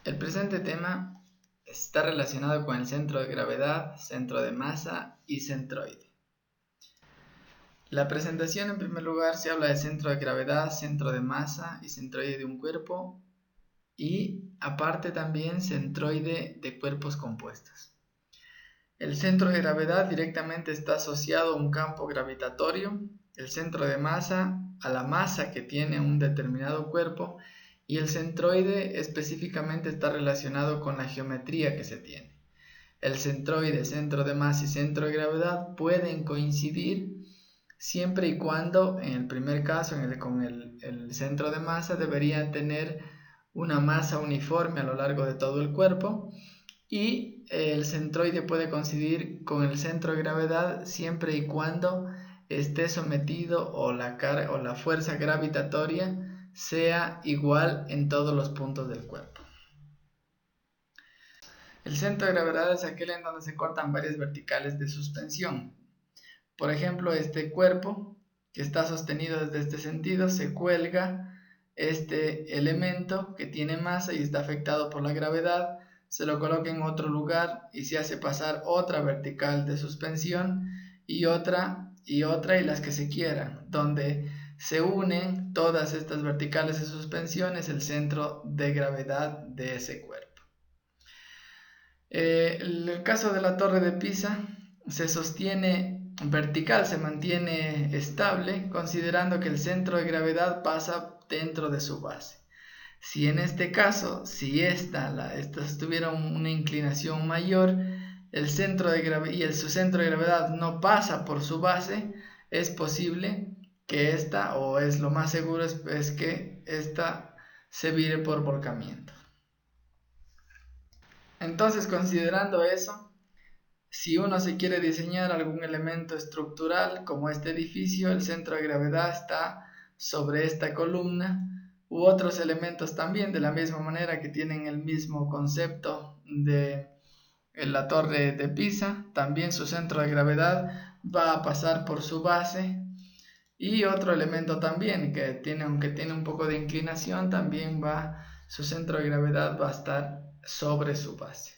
El presente tema está relacionado con el centro de gravedad, centro de masa y centroide. La presentación, en primer lugar, se habla de centro de gravedad, centro de masa y centroide de un cuerpo, y aparte también centroide de cuerpos compuestos. El centro de gravedad directamente está asociado a un campo gravitatorio, el centro de masa a la masa que tiene un determinado cuerpo, y el centroide específicamente está relacionado con la geometría que se tiene. El centroide, centro de masa y centro de gravedad pueden coincidir siempre y cuando, en el primer caso, con el centro de masa, debería tener una masa uniforme a lo largo de todo el cuerpo, y el centroide puede coincidir con el centro de gravedad siempre y cuando esté sometido o la fuerza gravitatoria sea igual en todos los puntos del cuerpo. El centro de gravedad es aquel en donde se cortan varias verticales de suspensión. Por ejemplo, este cuerpo que está sostenido desde este sentido, se cuelga este elemento que tiene masa y está afectado por la gravedad, se lo coloca en otro lugar y se hace pasar otra vertical de suspensión y otra y las que se quieran. Donde se unen todas estas verticales de suspensión es el centro de gravedad de ese cuerpo. El caso de la Torre de Pisa se sostiene vertical, se mantiene estable, considerando que el centro de gravedad pasa dentro de su base. Si en este caso, si esta tuviera una inclinación mayor, el centro de su centro de gravedad no pasa por su base, es posible que esta, o es lo más seguro, es que esta se vire por volcamiento. Entonces, considerando eso, si uno se quiere diseñar algún elemento estructural como este edificio, el centro de gravedad está sobre esta columna, u otros elementos también de la misma manera que tienen el mismo concepto de la Torre de Pisa, también su centro de gravedad va a pasar por su base, y otro elemento también que aunque tiene un poco de inclinación, también su centro de gravedad va a estar sobre su base.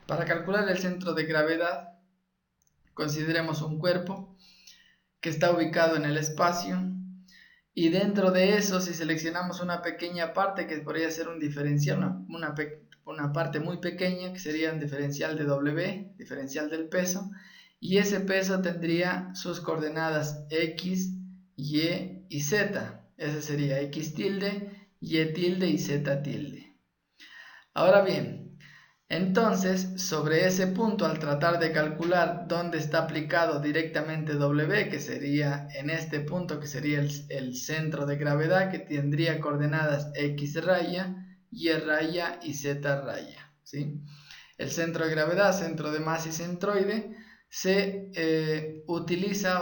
Para calcular el centro de gravedad, consideremos un cuerpo que está ubicado en el espacio, y dentro de eso, si seleccionamos una pequeña parte que podría ser un diferencial, una parte muy pequeña que sería un diferencial de W, diferencial del peso, y ese peso tendría sus coordenadas X, Y y Z. Ese sería X tilde, Y tilde y Z tilde. Ahora bien, entonces, sobre ese punto, al tratar de calcular dónde está aplicado directamente W, que sería en este punto, que sería el centro de gravedad, que tendría coordenadas X raya, Y raya y Z raya, ¿sí? El centro de gravedad, centro de masa y centroide, se utiliza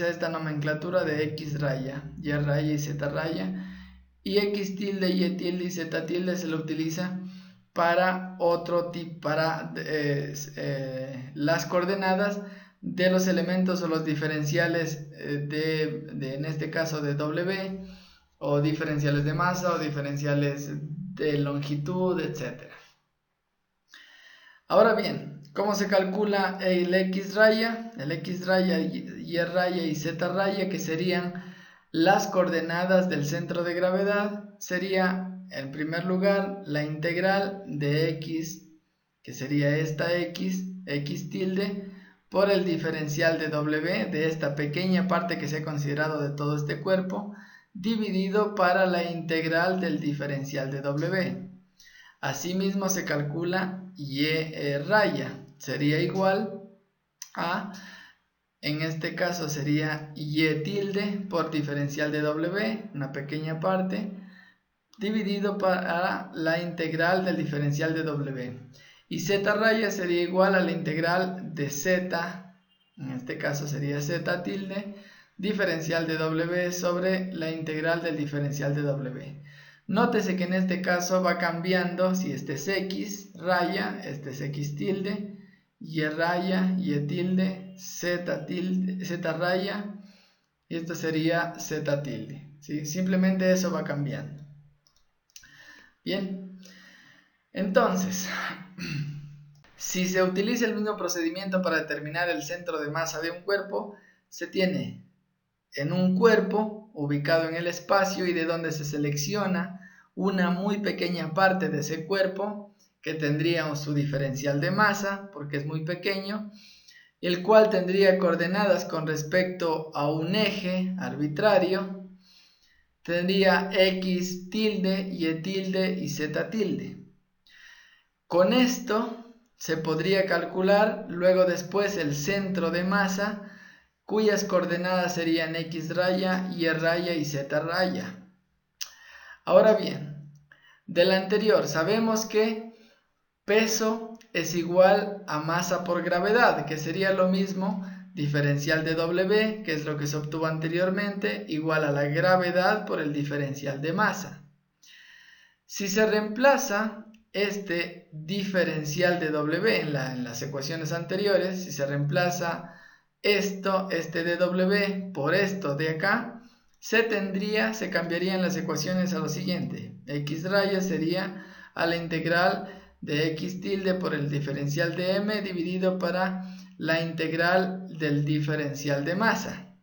esta nomenclatura de X raya, Y raya y Z raya, y X tilde, Y tilde y Z tilde se lo utiliza para las coordenadas de los elementos o los diferenciales en este caso de W, o diferenciales de masa o diferenciales de longitud, etc. Ahora bien, ¿cómo se calcula el X raya? El X raya, Y raya y Z raya, que serían las coordenadas del centro de gravedad, sería en primer lugar la integral de X, que sería esta X tilde, por el diferencial de W, de esta pequeña parte que se ha considerado de todo este cuerpo, dividido para la integral del diferencial de W. Asimismo se calcula Y raya, sería igual a, en este caso sería Y tilde por diferencial de W, una pequeña parte, dividido para la integral del diferencial de W. Y Z raya sería igual a la integral de Z, en este caso sería Z tilde, diferencial de W sobre la integral del diferencial de W. Nótese que en este caso va cambiando, si este es X raya, este es X tilde, Y raya, Y tilde, Z raya, y esto sería Z tilde, ¿sí? Simplemente eso va cambiando. Bien, Entonces, si se utiliza el mismo procedimiento para determinar el centro de masa de un cuerpo, se tiene en un cuerpo ubicado en el espacio y de donde se selecciona una muy pequeña parte de ese cuerpo que tendría su diferencial de masa, porque es muy pequeño, el cual tendría coordenadas con respecto a un eje arbitrario, tendría x tilde, y tilde y z tilde. Con esto se podría calcular luego después el centro de masa, cuyas coordenadas serían x raya, y raya y z raya. Ahora bien, del anterior sabemos que peso es igual a masa por gravedad, que sería lo mismo diferencial de W, que es lo que se obtuvo anteriormente, igual a la gravedad por el diferencial de masa. Si se reemplaza este diferencial de W en las ecuaciones anteriores, si se reemplaza este de W por esto de acá, se cambiarían las ecuaciones a lo siguiente. X raya sería a la integral de x tilde por el diferencial de m dividido para la integral del diferencial de masa.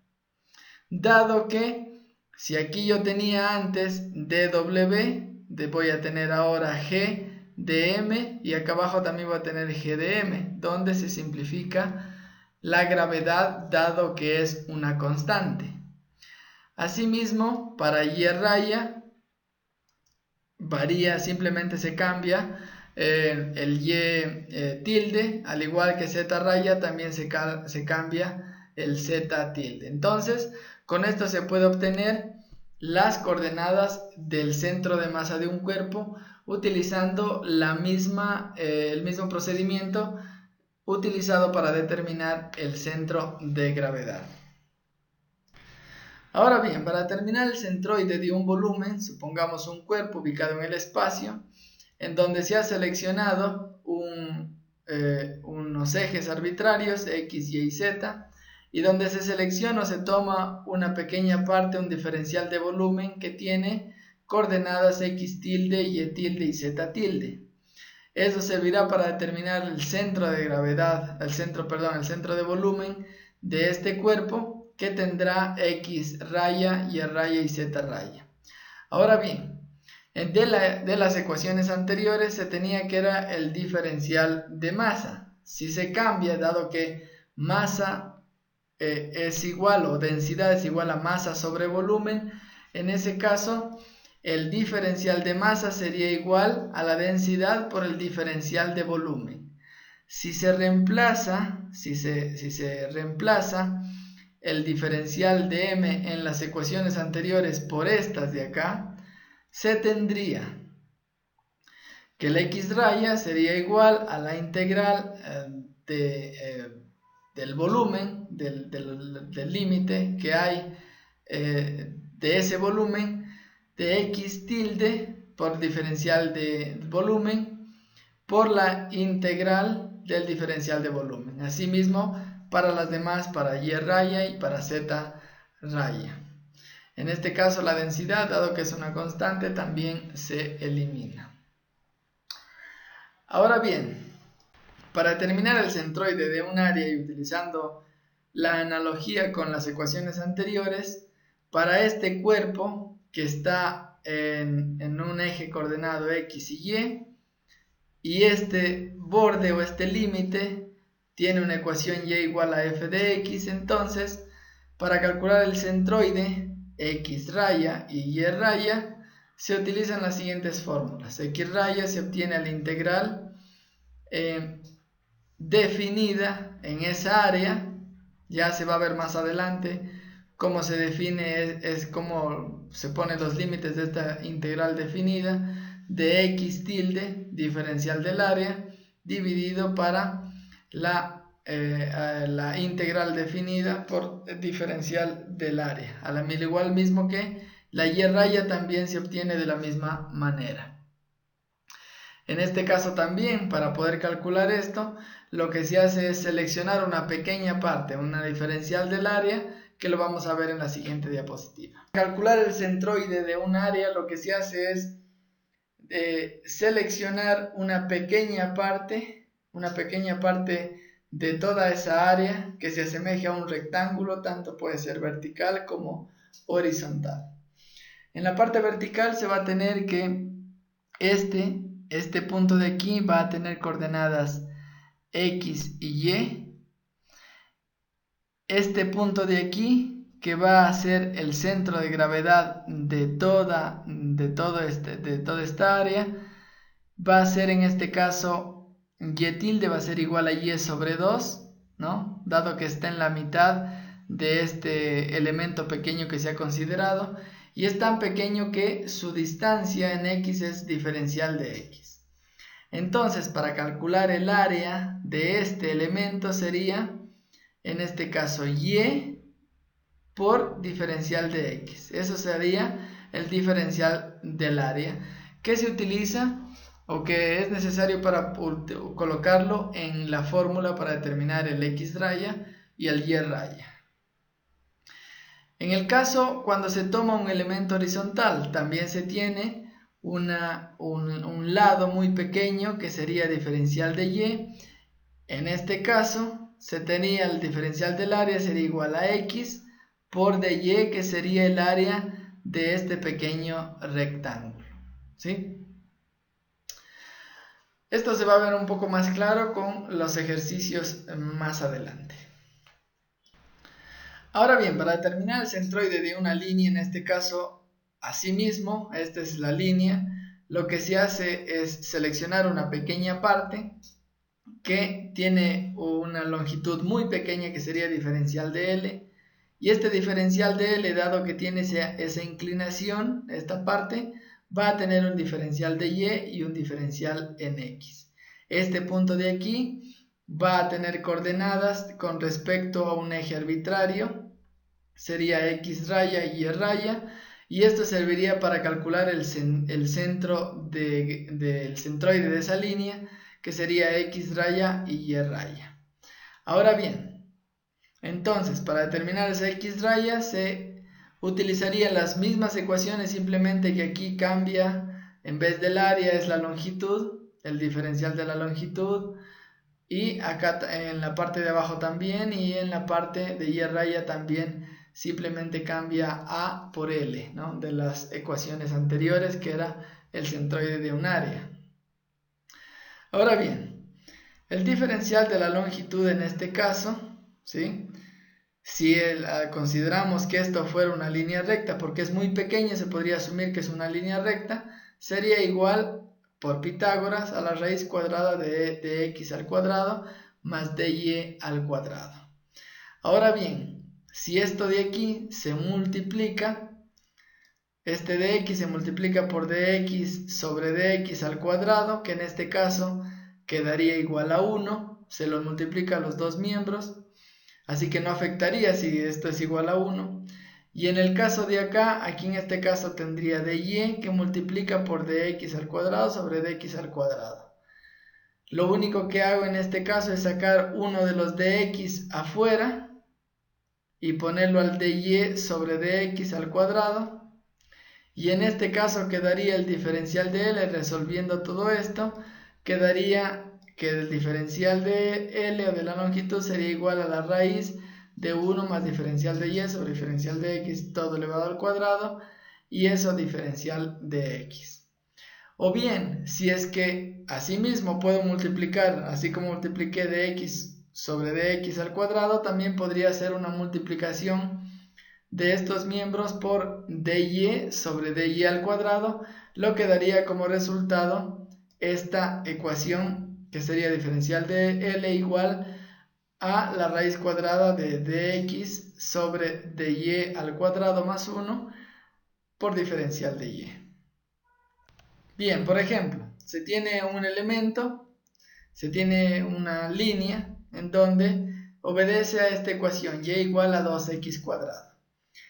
Dado que si aquí yo tenía antes dw, voy a tener ahora g de m y acá abajo también voy a tener g de m, donde se simplifica la gravedad dado que es una constante. Asimismo, para y raya varía, simplemente se cambia el y tilde, al igual que z raya también se cambia el z tilde. Entonces, con esto se puede obtener las coordenadas del centro de masa de un cuerpo utilizando el mismo procedimiento utilizado para determinar el centro de gravedad. Ahora bien, para determinar el centroide de un volumen, supongamos un cuerpo ubicado en el espacio, en donde se ha seleccionado unos ejes arbitrarios, x, y z, y donde se selecciona o se toma una pequeña parte, un diferencial de volumen que tiene coordenadas x tilde, y tilde y z tilde. Eso servirá para determinar el centro de gravedad, el centro de volumen de este cuerpo, que tendrá x raya, y raya y z raya. Ahora bien, de las ecuaciones anteriores se tenía que era el diferencial de masa. Si se cambia, dado que masa es igual, o densidad es igual a masa sobre volumen, en ese caso el diferencial de masa sería igual a la densidad por el diferencial de volumen. Si se reemplaza el diferencial de m en las ecuaciones anteriores por estas de acá, se tendría que la x raya sería igual a la integral del volumen, del límite que hay de ese volumen, de x tilde por diferencial de volumen por la integral del diferencial de volumen. Asimismo, para las demás, para y raya y para z raya. En este caso, la densidad, dado que es una constante, también se elimina. Ahora bien, para determinar el centroide de un área y utilizando la analogía con las ecuaciones anteriores, para este cuerpo que está en un eje coordenado x y este borde o este límite tiene una ecuación y igual a f de x, entonces para calcular el centroide x raya y raya se utilizan las siguientes fórmulas. X raya se obtiene al integral definida en esa área, ya se va a ver más adelante cómo se define, es cómo se ponen los límites de esta integral definida, de x tilde, diferencial del área, dividido para la integral definida por el diferencial del área. Al igual mismo que la y raya también se obtiene de la misma manera. En este caso también, para poder calcular esto, lo que se hace es seleccionar una pequeña parte, una diferencial del área, que lo vamos a ver en la siguiente diapositiva. Para calcular el centroide de un área, lo que se hace es seleccionar una pequeña parte de toda esa área que se asemeje a un rectángulo, tanto puede ser vertical como horizontal. En la parte vertical se va a tener que este punto de aquí va a tener coordenadas X y Y. Este punto de aquí, que va a ser el centro de gravedad de toda esta área, va a ser en este caso y tilde va a ser igual a y sobre 2, ¿no? Dado que está en la mitad de este elemento pequeño que se ha considerado, y es tan pequeño que su distancia en x es diferencial de x. Entonces, para calcular el área de este elemento sería, en este caso, y por diferencial de x. Eso sería el diferencial del área que se utiliza o que es necesario para colocarlo en la fórmula para determinar el x raya y el y raya. En el caso cuando se toma un elemento horizontal, también se tiene un lado muy pequeño que sería diferencial de y. En este caso se tenía el diferencial del área sería igual a x por dy, que sería el área de este pequeño rectángulo, ¿sí? Esto se va a ver un poco más claro con los ejercicios más adelante. Ahora bien, para determinar el centroide de una línea, en este caso, asimismo, esta es la línea, lo que se hace es seleccionar una pequeña parte que tiene una longitud muy pequeña que sería diferencial de L, y este diferencial de L, dado que tiene esa inclinación, esta parte, va a tener un diferencial de Y y un diferencial en X. Este punto de aquí va a tener coordenadas con respecto a un eje arbitrario, sería X raya y Y raya, y esto serviría para calcular el centro del centroide de esa línea, que sería X raya y Y raya. Ahora bien, entonces para determinar esa X raya se utilizarían las mismas ecuaciones, simplemente que aquí cambia, en vez del área es la longitud, el diferencial de la longitud, y acá en la parte de abajo también, y en la parte de Y raya también simplemente cambia A por L, ¿no? De las ecuaciones anteriores, que era el centroide de un área. Ahora bien, el diferencial de la longitud en este caso, ¿sí? Si consideramos que esto fuera una línea recta, porque es muy pequeña, se podría asumir que es una línea recta, sería igual por Pitágoras a la raíz cuadrada de x al cuadrado más dy al cuadrado. Ahora bien, si esto de aquí se multiplica, este dx se multiplica por dx sobre dx al cuadrado, que en este caso quedaría igual a 1, se lo multiplica a los dos miembros, así que no afectaría si esto es igual a 1. Y en el caso de acá, aquí en este caso tendría dy que multiplica por dx al cuadrado sobre dx al cuadrado. Lo único que hago en este caso es sacar uno de los dx afuera y ponerlo al dy sobre dx al cuadrado. Y en este caso quedaría el diferencial de L. Resolviendo todo esto, quedaría que el diferencial de L o de la longitud sería igual a la raíz de 1 más diferencial de Y sobre diferencial de X, todo elevado al cuadrado, y eso diferencial de X. O bien, si es que asimismo puedo multiplicar, así como multipliqué dx sobre dx al cuadrado, también podría hacer una multiplicación de estos miembros por dy sobre dy al cuadrado, lo que daría como resultado esta ecuación, que sería diferencial de L igual a la raíz cuadrada de dx sobre dy al cuadrado más 1 por diferencial de y. Bien, por ejemplo, se tiene un elemento, se tiene una línea en donde obedece a esta ecuación y igual a 2x cuadrado.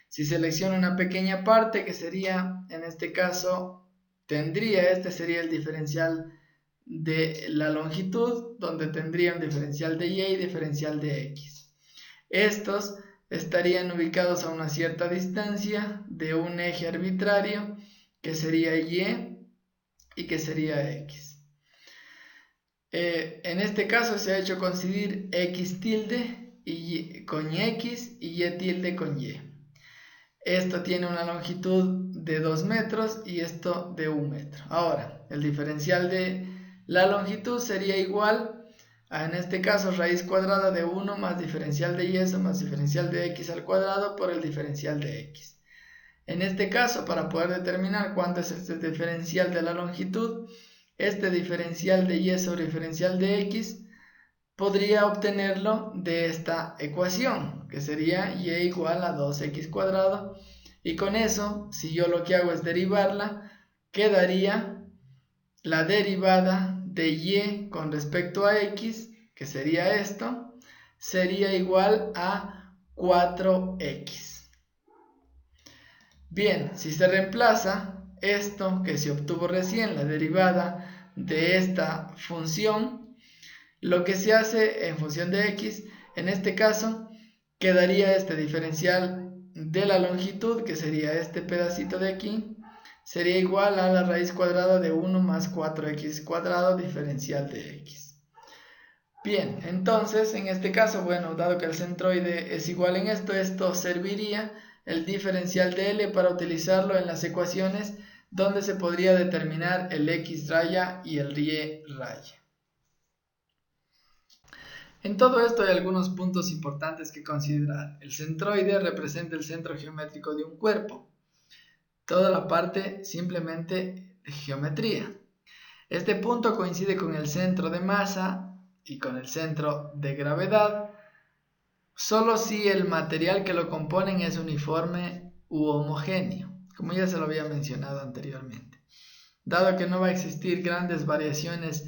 Si selecciono una pequeña parte, que sería, en este caso, este sería el diferencial de la longitud, donde tendría un diferencial de y diferencial de x. Estos estarían ubicados a una cierta distancia de un eje arbitrario, que sería y y que sería x. En este caso se ha hecho coincidir x tilde con x y y tilde con y. Esto tiene una longitud de 2 metros y esto de 1 metro. Ahora, el diferencial de la longitud sería igual a, en este caso, raíz cuadrada de 1 más diferencial de y eso más diferencial de x al cuadrado por el diferencial de x. En este caso, para poder determinar cuánto es este diferencial de la longitud, este diferencial de y sobre diferencial de x podría obtenerlo de esta ecuación, que sería y igual a 2x cuadrado, y con eso, si yo lo que hago es derivarla, quedaría la derivada de y con respecto a x, que sería esto, sería igual a 4x. Bien, si se reemplaza esto que se obtuvo recién, la derivada de esta función, lo que se hace en función de x, en este caso, quedaría este diferencial de la longitud, que sería este pedacito de aquí, sería igual a la raíz cuadrada de 1 más 4x cuadrado diferencial de x. Bien, entonces, en este caso, bueno, dado que el centroide es igual en esto serviría el diferencial de L para utilizarlo en las ecuaciones donde se podría determinar el x raya y el y raya. En todo esto hay algunos puntos importantes que considerar. El centroide representa el centro geométrico de un cuerpo. Toda la parte simplemente de geometría. Este punto coincide con el centro de masa y con el centro de gravedad, solo si el material que lo componen es uniforme u homogéneo, como ya se lo había mencionado anteriormente. Dado que no va a existir grandes variaciones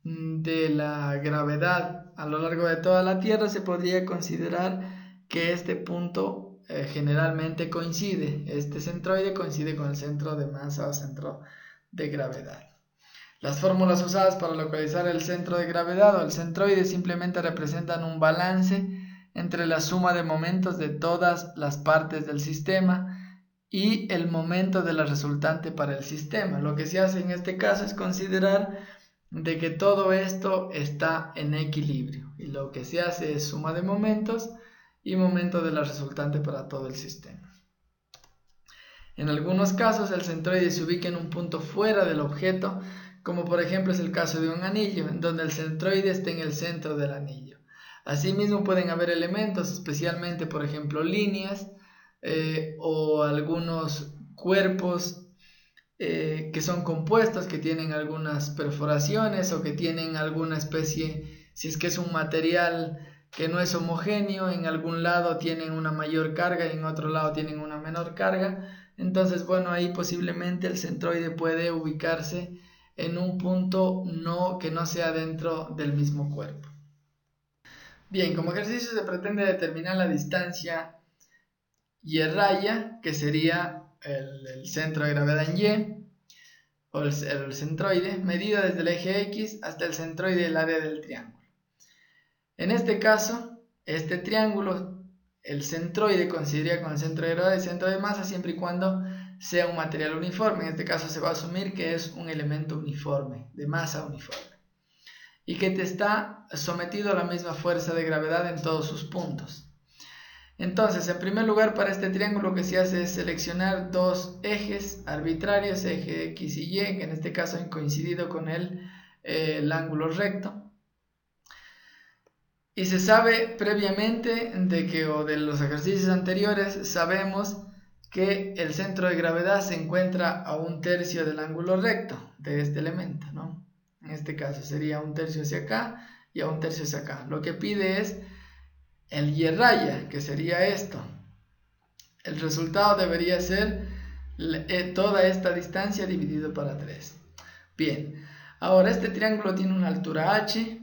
de la gravedad a lo largo de toda la Tierra, se podría considerar que este punto generalmente coincide, este centroide coincide con el centro de masa o centro de gravedad. Las fórmulas usadas para localizar el centro de gravedad o el centroide simplemente representan un balance entre la suma de momentos de todas las partes del sistema y el momento de la resultante para el sistema. Lo que se hace en este caso es considerar de que todo esto está en equilibrio y lo que se hace es suma de momentos y momento de la resultante para todo el sistema. En algunos casos el centroide se ubica en un punto fuera del objeto, como por ejemplo es el caso de un anillo, en donde el centroide está en el centro del anillo. Asimismo pueden haber elementos, especialmente por ejemplo líneas o algunos cuerpos que son compuestos, que tienen algunas perforaciones o que tienen alguna especie, si es que es un material que no es homogéneo, en algún lado tienen una mayor carga y en otro lado tienen una menor carga. Entonces, bueno, ahí posiblemente el centroide puede ubicarse en un punto que no sea dentro del mismo cuerpo. Bien, como ejercicio se pretende determinar la distancia y raya, que sería el centro de gravedad en Y, o el centroide, medida desde el eje X hasta el centroide del área del triángulo. En este caso, este triángulo, el centroide coincidiría con el centro de gravedad y el centro de masa siempre y cuando sea un material uniforme. En este caso se va a asumir que es un elemento uniforme, de masa uniforme, y que te está sometido a la misma fuerza de gravedad en todos sus puntos. Entonces, en primer lugar, para este triángulo lo que se hace es seleccionar dos ejes arbitrarios, eje X y Y, que en este caso han coincidido con el ángulo recto. Y se sabe previamente o de los ejercicios anteriores, sabemos que el centro de gravedad se encuentra a 1/3 del ángulo recto de este elemento, ¿no? En este caso sería 1/3 hacia acá y a 1/3 hacia acá. Lo que pide es el y raya, que sería esto. El resultado debería ser toda esta distancia dividido para 3. Bien, ahora este triángulo tiene una altura h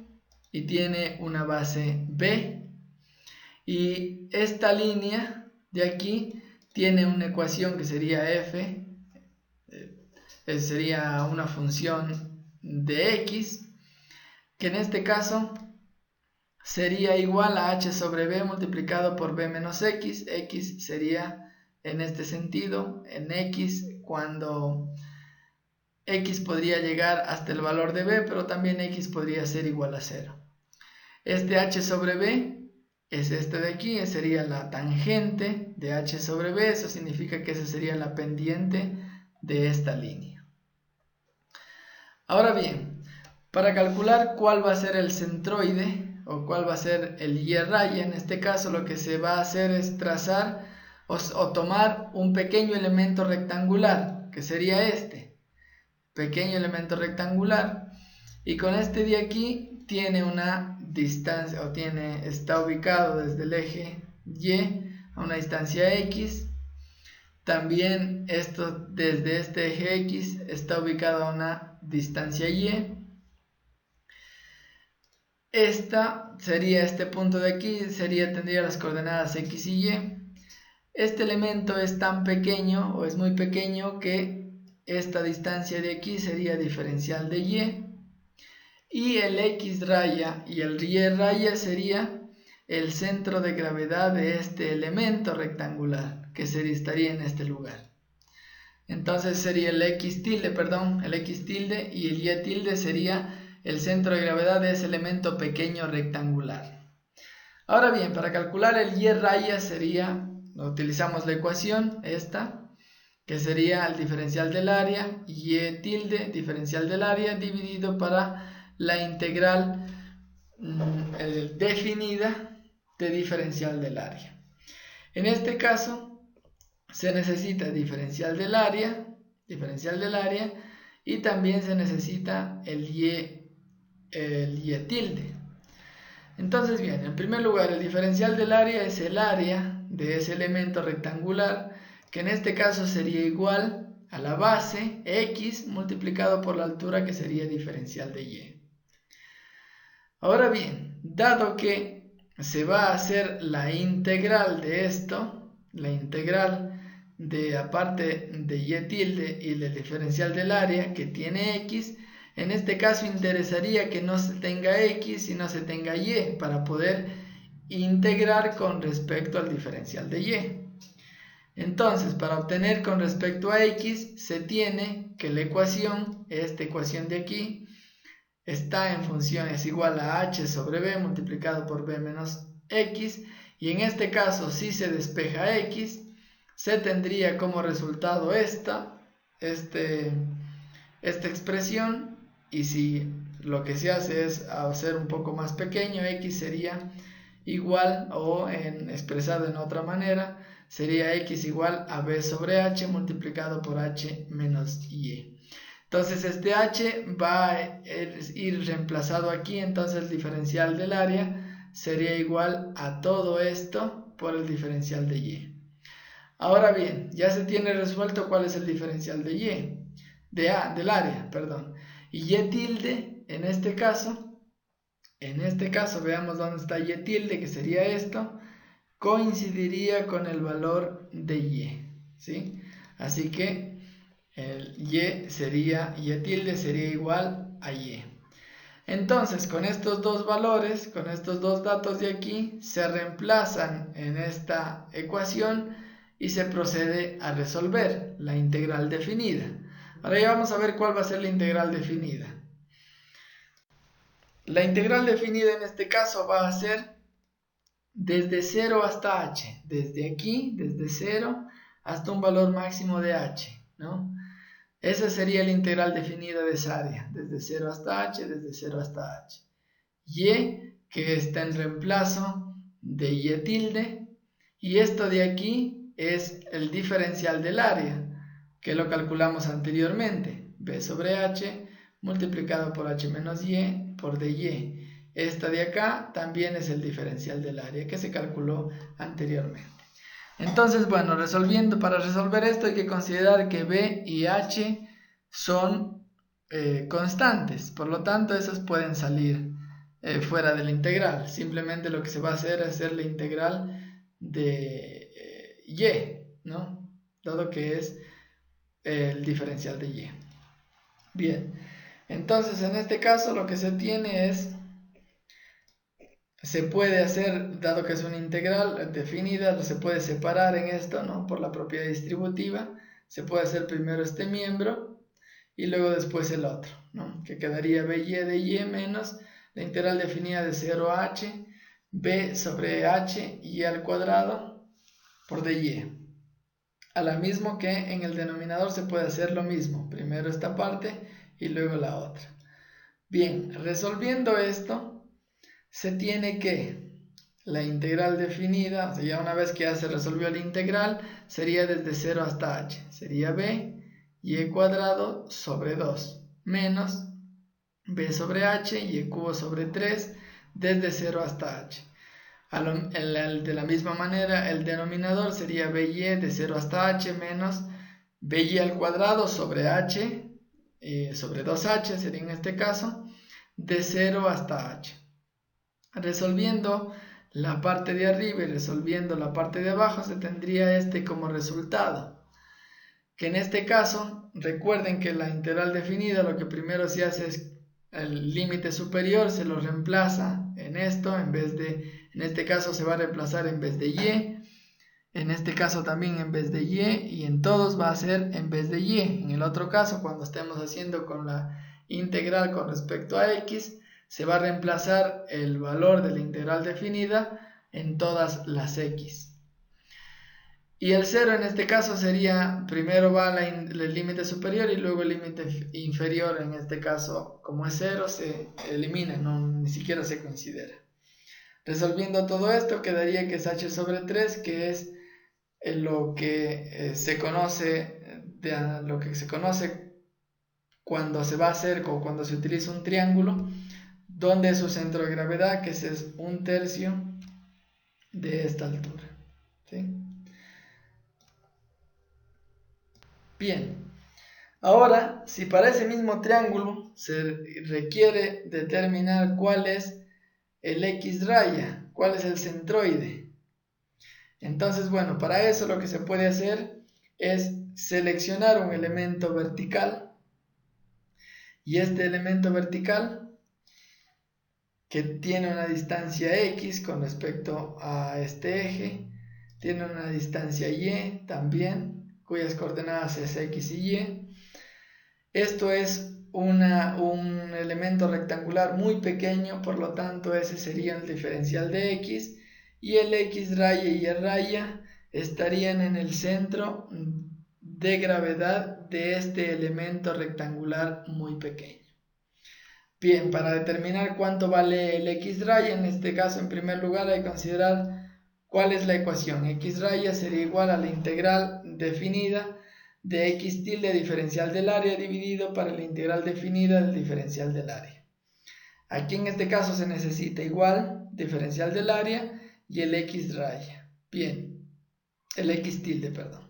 y tiene una base b, y esta línea de aquí tiene una ecuación que sería f, sería una función de x, que en este caso sería igual a h sobre b multiplicado por b menos x. X sería en este sentido, en x, cuando x podría llegar hasta el valor de b, pero también x podría ser igual a 0. Este h sobre b es este de aquí, sería la tangente de h sobre b, eso significa que esa sería la pendiente de esta línea. Ahora bien, para calcular cuál va a ser el centroide o cuál va a ser el y raya, en este caso lo que se va a hacer es trazar o tomar un pequeño elemento rectangular, que sería este, pequeño elemento rectangular, y con este de aquí tiene una distancia, o está ubicado desde el eje Y a una distancia X. También esto desde este eje X está ubicado a una distancia Y. Este punto de aquí tendría las coordenadas X y Y. Este elemento es tan pequeño o es muy pequeño que esta distancia de aquí sería diferencial de Y. Y el X raya y el Y raya sería el centro de gravedad de este elemento rectangular que estaría en este lugar. Entonces sería el X tilde y el Y tilde sería el centro de gravedad de ese elemento pequeño rectangular. Ahora bien, para calcular el Y raya utilizamos la ecuación esta, que sería el diferencial del área, Y tilde, diferencial del área, dividido para la integral definida de diferencial del área. En este caso se necesita diferencial del área y también se necesita el Y tilde. Entonces bien, en primer lugar el diferencial del área es el área de ese elemento rectangular, que en este caso sería igual a la base X multiplicado por la altura, que sería diferencial de Y. Ahora bien, dado que se va a hacer la integral de esto, la integral de aparte de Y tilde y del diferencial del área que tiene X, en este caso interesaría que no se tenga X y no se tenga Y para poder integrar con respecto al diferencial de Y. Entonces, para obtener con respecto a X, se tiene que la ecuación, esta ecuación de aquí, está en función, es igual a h sobre b multiplicado por b menos x, y en este caso si se despeja x, se tendría como resultado esta expresión, y si lo que se hace es hacer un poco más pequeño, x sería igual, o expresado en otra manera, sería x igual a b sobre h multiplicado por h menos y. Entonces este h va a ir reemplazado aquí, entonces el diferencial del área sería igual a todo esto por el diferencial de y. Ahora bien, ya se tiene resuelto cuál es el diferencial de y, del área, perdón. Y y tilde, en este caso veamos dónde está y tilde, que sería esto, coincidiría con el valor de y, ¿sí? Así que el y tilde sería igual a y. Entonces, con estos dos valores, con estos dos datos de aquí, se reemplazan en esta ecuación y se procede a resolver la integral definida. Ahora ya vamos a ver cuál va a ser la integral definida. La integral definida en este caso va a ser desde 0 hasta h, desde aquí, desde 0 hasta un valor máximo de h, ¿no? Esa sería la integral definida de esa área, desde 0 hasta h, desde 0 hasta h. Y, que está en reemplazo de y tilde, y esto de aquí es el diferencial del área, que lo calculamos anteriormente, b sobre h multiplicado por h menos y por dy. Esta de acá también es el diferencial del área que se calculó anteriormente. Entonces, bueno, para resolver esto hay que considerar que b y h son constantes, por lo tanto esos pueden salir fuera de la integral. Simplemente lo que se va a hacer es hacer la integral de y, ¿no? Dado que es el diferencial de y. Bien, entonces en este caso lo que se tiene es, se puede hacer, dado que es una integral definida, se puede separar en esto, ¿no? Por la propiedad distributiva, se puede hacer primero este miembro y luego después el otro, ¿no? Que quedaría by de y menos la integral definida de 0 a h, b sobre h y al cuadrado por dy. A la mismo que en el denominador se puede hacer lo mismo, primero esta parte y luego la otra. Bien, resolviendo esto, se tiene que la integral definida, o sea, ya una vez que ya se resolvió la integral, sería desde 0 hasta h, sería b y cuadrado sobre 2 menos b sobre h y cubo sobre 3 desde 0 hasta h. De la misma manera, el denominador sería by de 0 hasta h menos by al cuadrado sobre h, sobre 2h sería en este caso, de 0 hasta h. Resolviendo la parte de arriba y resolviendo la parte de abajo, se tendría este como resultado. Que en este caso, recuerden que la integral definida lo que primero se hace es el límite superior, se lo reemplaza en esto, en este caso se va a reemplazar en vez de y, en este caso también en vez de y en todos va a ser en vez de y. En el otro caso, cuando estemos haciendo con la integral con respecto a x, se va a reemplazar el valor de la integral definida en todas las x. Y el 0 en este caso sería, primero va el límite superior y luego el límite inferior. En este caso, como es 0, se elimina, ni siquiera se considera. Resolviendo todo esto, quedaría que es h sobre 3, que es lo que se conoce cuando se va a hacer o cuando se utiliza un triángulo, donde su centro de gravedad, que es 1/3 de esta altura. ¿Sí? Bien, ahora, si para ese mismo triángulo se requiere determinar cuál es el x raya, cuál es el centroide. Entonces, bueno, para eso lo que se puede hacer es seleccionar un elemento vertical, y este elemento vertical que tiene una distancia x con respecto a este eje, tiene una distancia y también, cuyas coordenadas es x y y. Esto es un elemento rectangular muy pequeño, por lo tanto ese sería el diferencial de x, y el x raya y y raya estarían en el centro de gravedad de este elemento rectangular muy pequeño. Bien, para determinar cuánto vale el x raya, en este caso en primer lugar hay que considerar cuál es la ecuación. X raya sería igual a la integral definida de x tilde diferencial del área dividido para la integral definida del diferencial del área. Aquí en este caso se necesita igual diferencial del área y el x raya. Bien, el x tilde, perdón.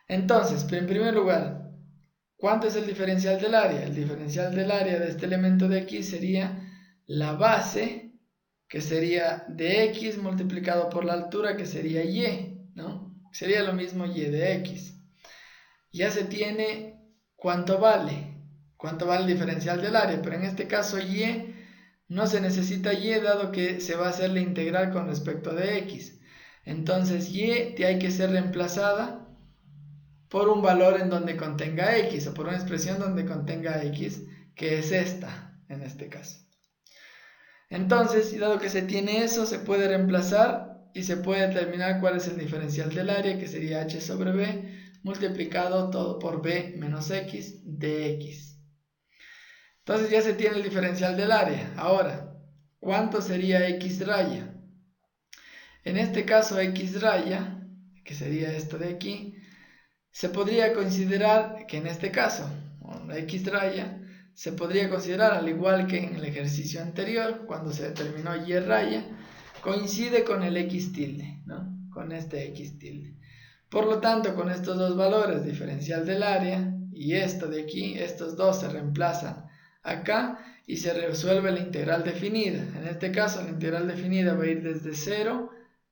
Entonces, en primer lugar, ¿cuánto es el diferencial del área? El diferencial del área de este elemento de aquí sería la base, que sería de x multiplicado por la altura, que sería y, ¿no? Sería lo mismo y de x. Ya se tiene cuánto vale el diferencial del área, pero en este caso y no se necesita y dado que se va a hacer la integral con respecto de x. Entonces y hay que ser reemplazada por un valor en donde contenga x, o por una expresión donde contenga x, que es esta, en este caso. Entonces, y dado que se tiene eso, se puede reemplazar y se puede determinar cuál es el diferencial del área, que sería h sobre b, multiplicado todo por b menos x de x. Entonces ya se tiene el diferencial del área. Ahora, ¿cuánto sería x raya? En este caso, x raya, que sería esto de aquí, se podría considerar que en este caso, la x raya, se podría considerar al igual que en el ejercicio anterior, cuando se determinó y raya, coincide con el x tilde, ¿no? Con este x tilde. Por lo tanto, con estos dos valores, diferencial del área y esto de aquí, estos dos se reemplazan acá y se resuelve la integral definida. En este caso, la integral definida va a ir desde 0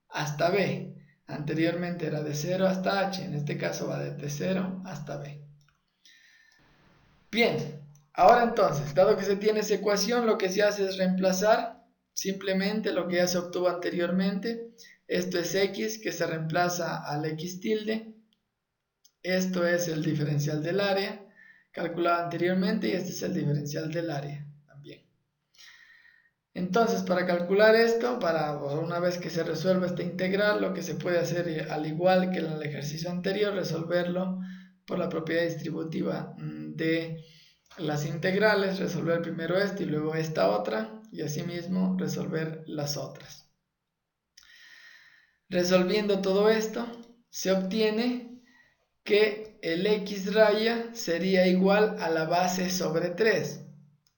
hasta b. Anteriormente era de 0 hasta h, en este caso va desde 0 hasta b. Bien, ahora entonces, dado que se tiene esa ecuación, lo que se hace es reemplazar simplemente lo que ya se obtuvo anteriormente. Esto es x, que se reemplaza al x tilde. Esto es el diferencial del área, calculado anteriormente, y este es el diferencial del área también. Entonces, para calcular esto, una vez que se resuelva esta integral, lo que se puede hacer, al igual que en el ejercicio anterior, resolverlo por la propiedad distributiva de las integrales, resolver primero esto y luego esta otra, y asimismo resolver las otras. Resolviendo todo esto, se obtiene que el x raya sería igual a la base sobre 3,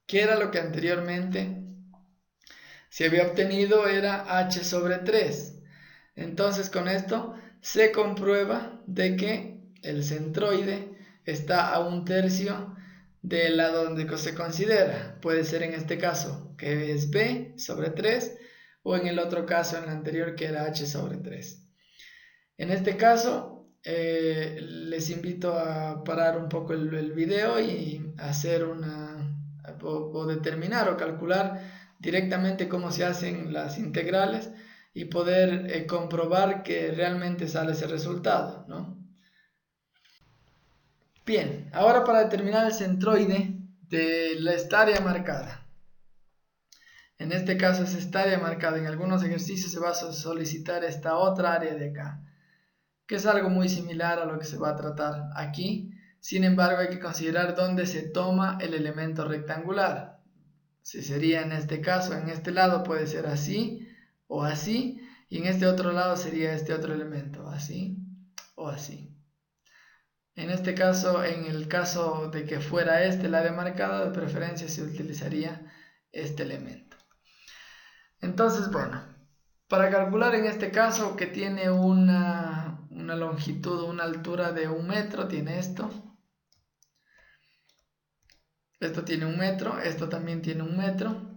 que era lo que anteriormente se había obtenido, era h sobre 3. Entonces con esto se comprueba de que el centroide está a 1/3 del lado donde se considera. Puede ser en este caso que es b sobre 3, o en el otro caso, en el anterior, que era h sobre 3. En este caso, les invito a parar un poco el video y hacer o determinar o calcular directamente cómo se hacen las integrales y poder comprobar que realmente sale ese resultado, ¿no? Bien, ahora para determinar el centroide de esta área marcada. En este caso es esta área marcada. En algunos ejercicios se va a solicitar esta otra área de acá, que es algo muy similar a lo que se va a tratar aquí. Sin embargo, hay que considerar dónde se toma el elemento rectangular. Si sería en este caso, en este lado puede ser así o así, y en este otro lado sería este otro elemento, así o así. En este caso, en el caso de que fuera este el área marcada, de preferencia se utilizaría este elemento. Entonces, bueno, para calcular en este caso, que tiene una longitud, una altura de 1 metro, tiene esto. Esto tiene 1 metro, esto también tiene 1 metro.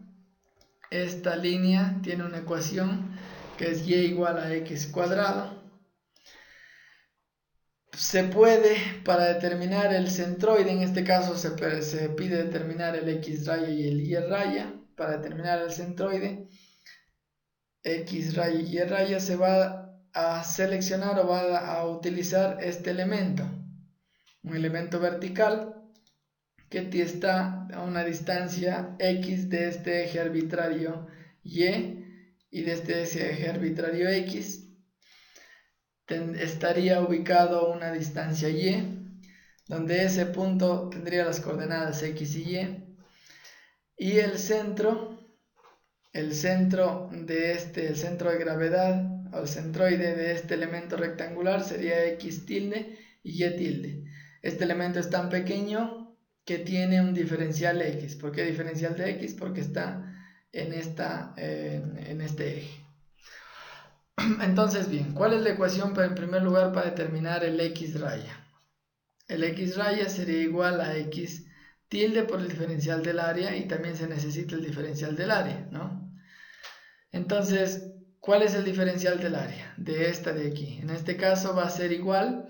Esta línea tiene una ecuación que es y igual a x cuadrado. Se puede, para determinar el centroide, en este caso se pide determinar el x raya y el y raya. Para determinar el centroide, x raya y y raya, se va a seleccionar o va a utilizar este elemento, un elemento vertical que está a una distancia x de este eje arbitrario y de este eje arbitrario x. Estaría ubicado a una distancia y, donde ese punto tendría las coordenadas x y el centro de gravedad, o el centroide de este elemento rectangular, sería x tilde y y tilde. Este elemento es tan pequeño que tiene un diferencial x. ¿Por qué diferencial de x? Porque está en este eje. Entonces, bien, ¿cuál es la ecuación en primer lugar para determinar el x raya? El x raya sería igual a x tilde por el diferencial del área, y también se necesita el diferencial del área, ¿no? Entonces, ¿cuál es el diferencial del área? De esta de aquí. En este caso va a ser igual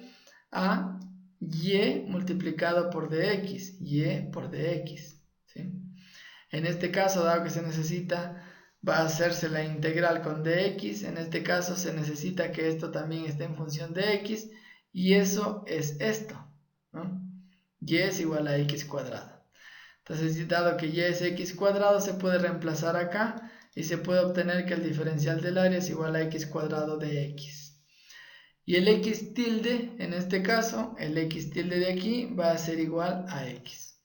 a y multiplicado por dx, y por dx, ¿sí? En este caso, dado que se necesita, va a hacerse la integral con dx. En este caso se necesita que esto también esté en función de x, y eso es esto, ¿no? Y es igual a x cuadrado. Entonces, dado que y es x cuadrado, se puede reemplazar acá y se puede obtener que el diferencial del área es igual a x cuadrado de x. Y el x tilde, en este caso, el x tilde de aquí va a ser igual a x.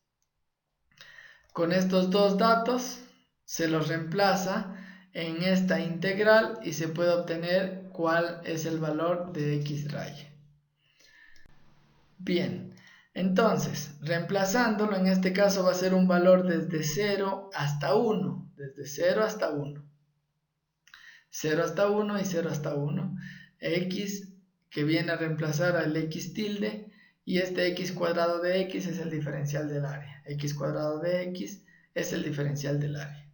Con estos dos datos se los reemplaza en esta integral y se puede obtener cuál es el valor de x raya. Bien, entonces, reemplazándolo, en este caso va a ser un valor desde 0 hasta 1. Desde 0 hasta 1. 0 hasta 1 y 0 hasta 1. X, que viene a reemplazar al x tilde, y este x cuadrado de x es el diferencial del área. X cuadrado de x es el diferencial del área.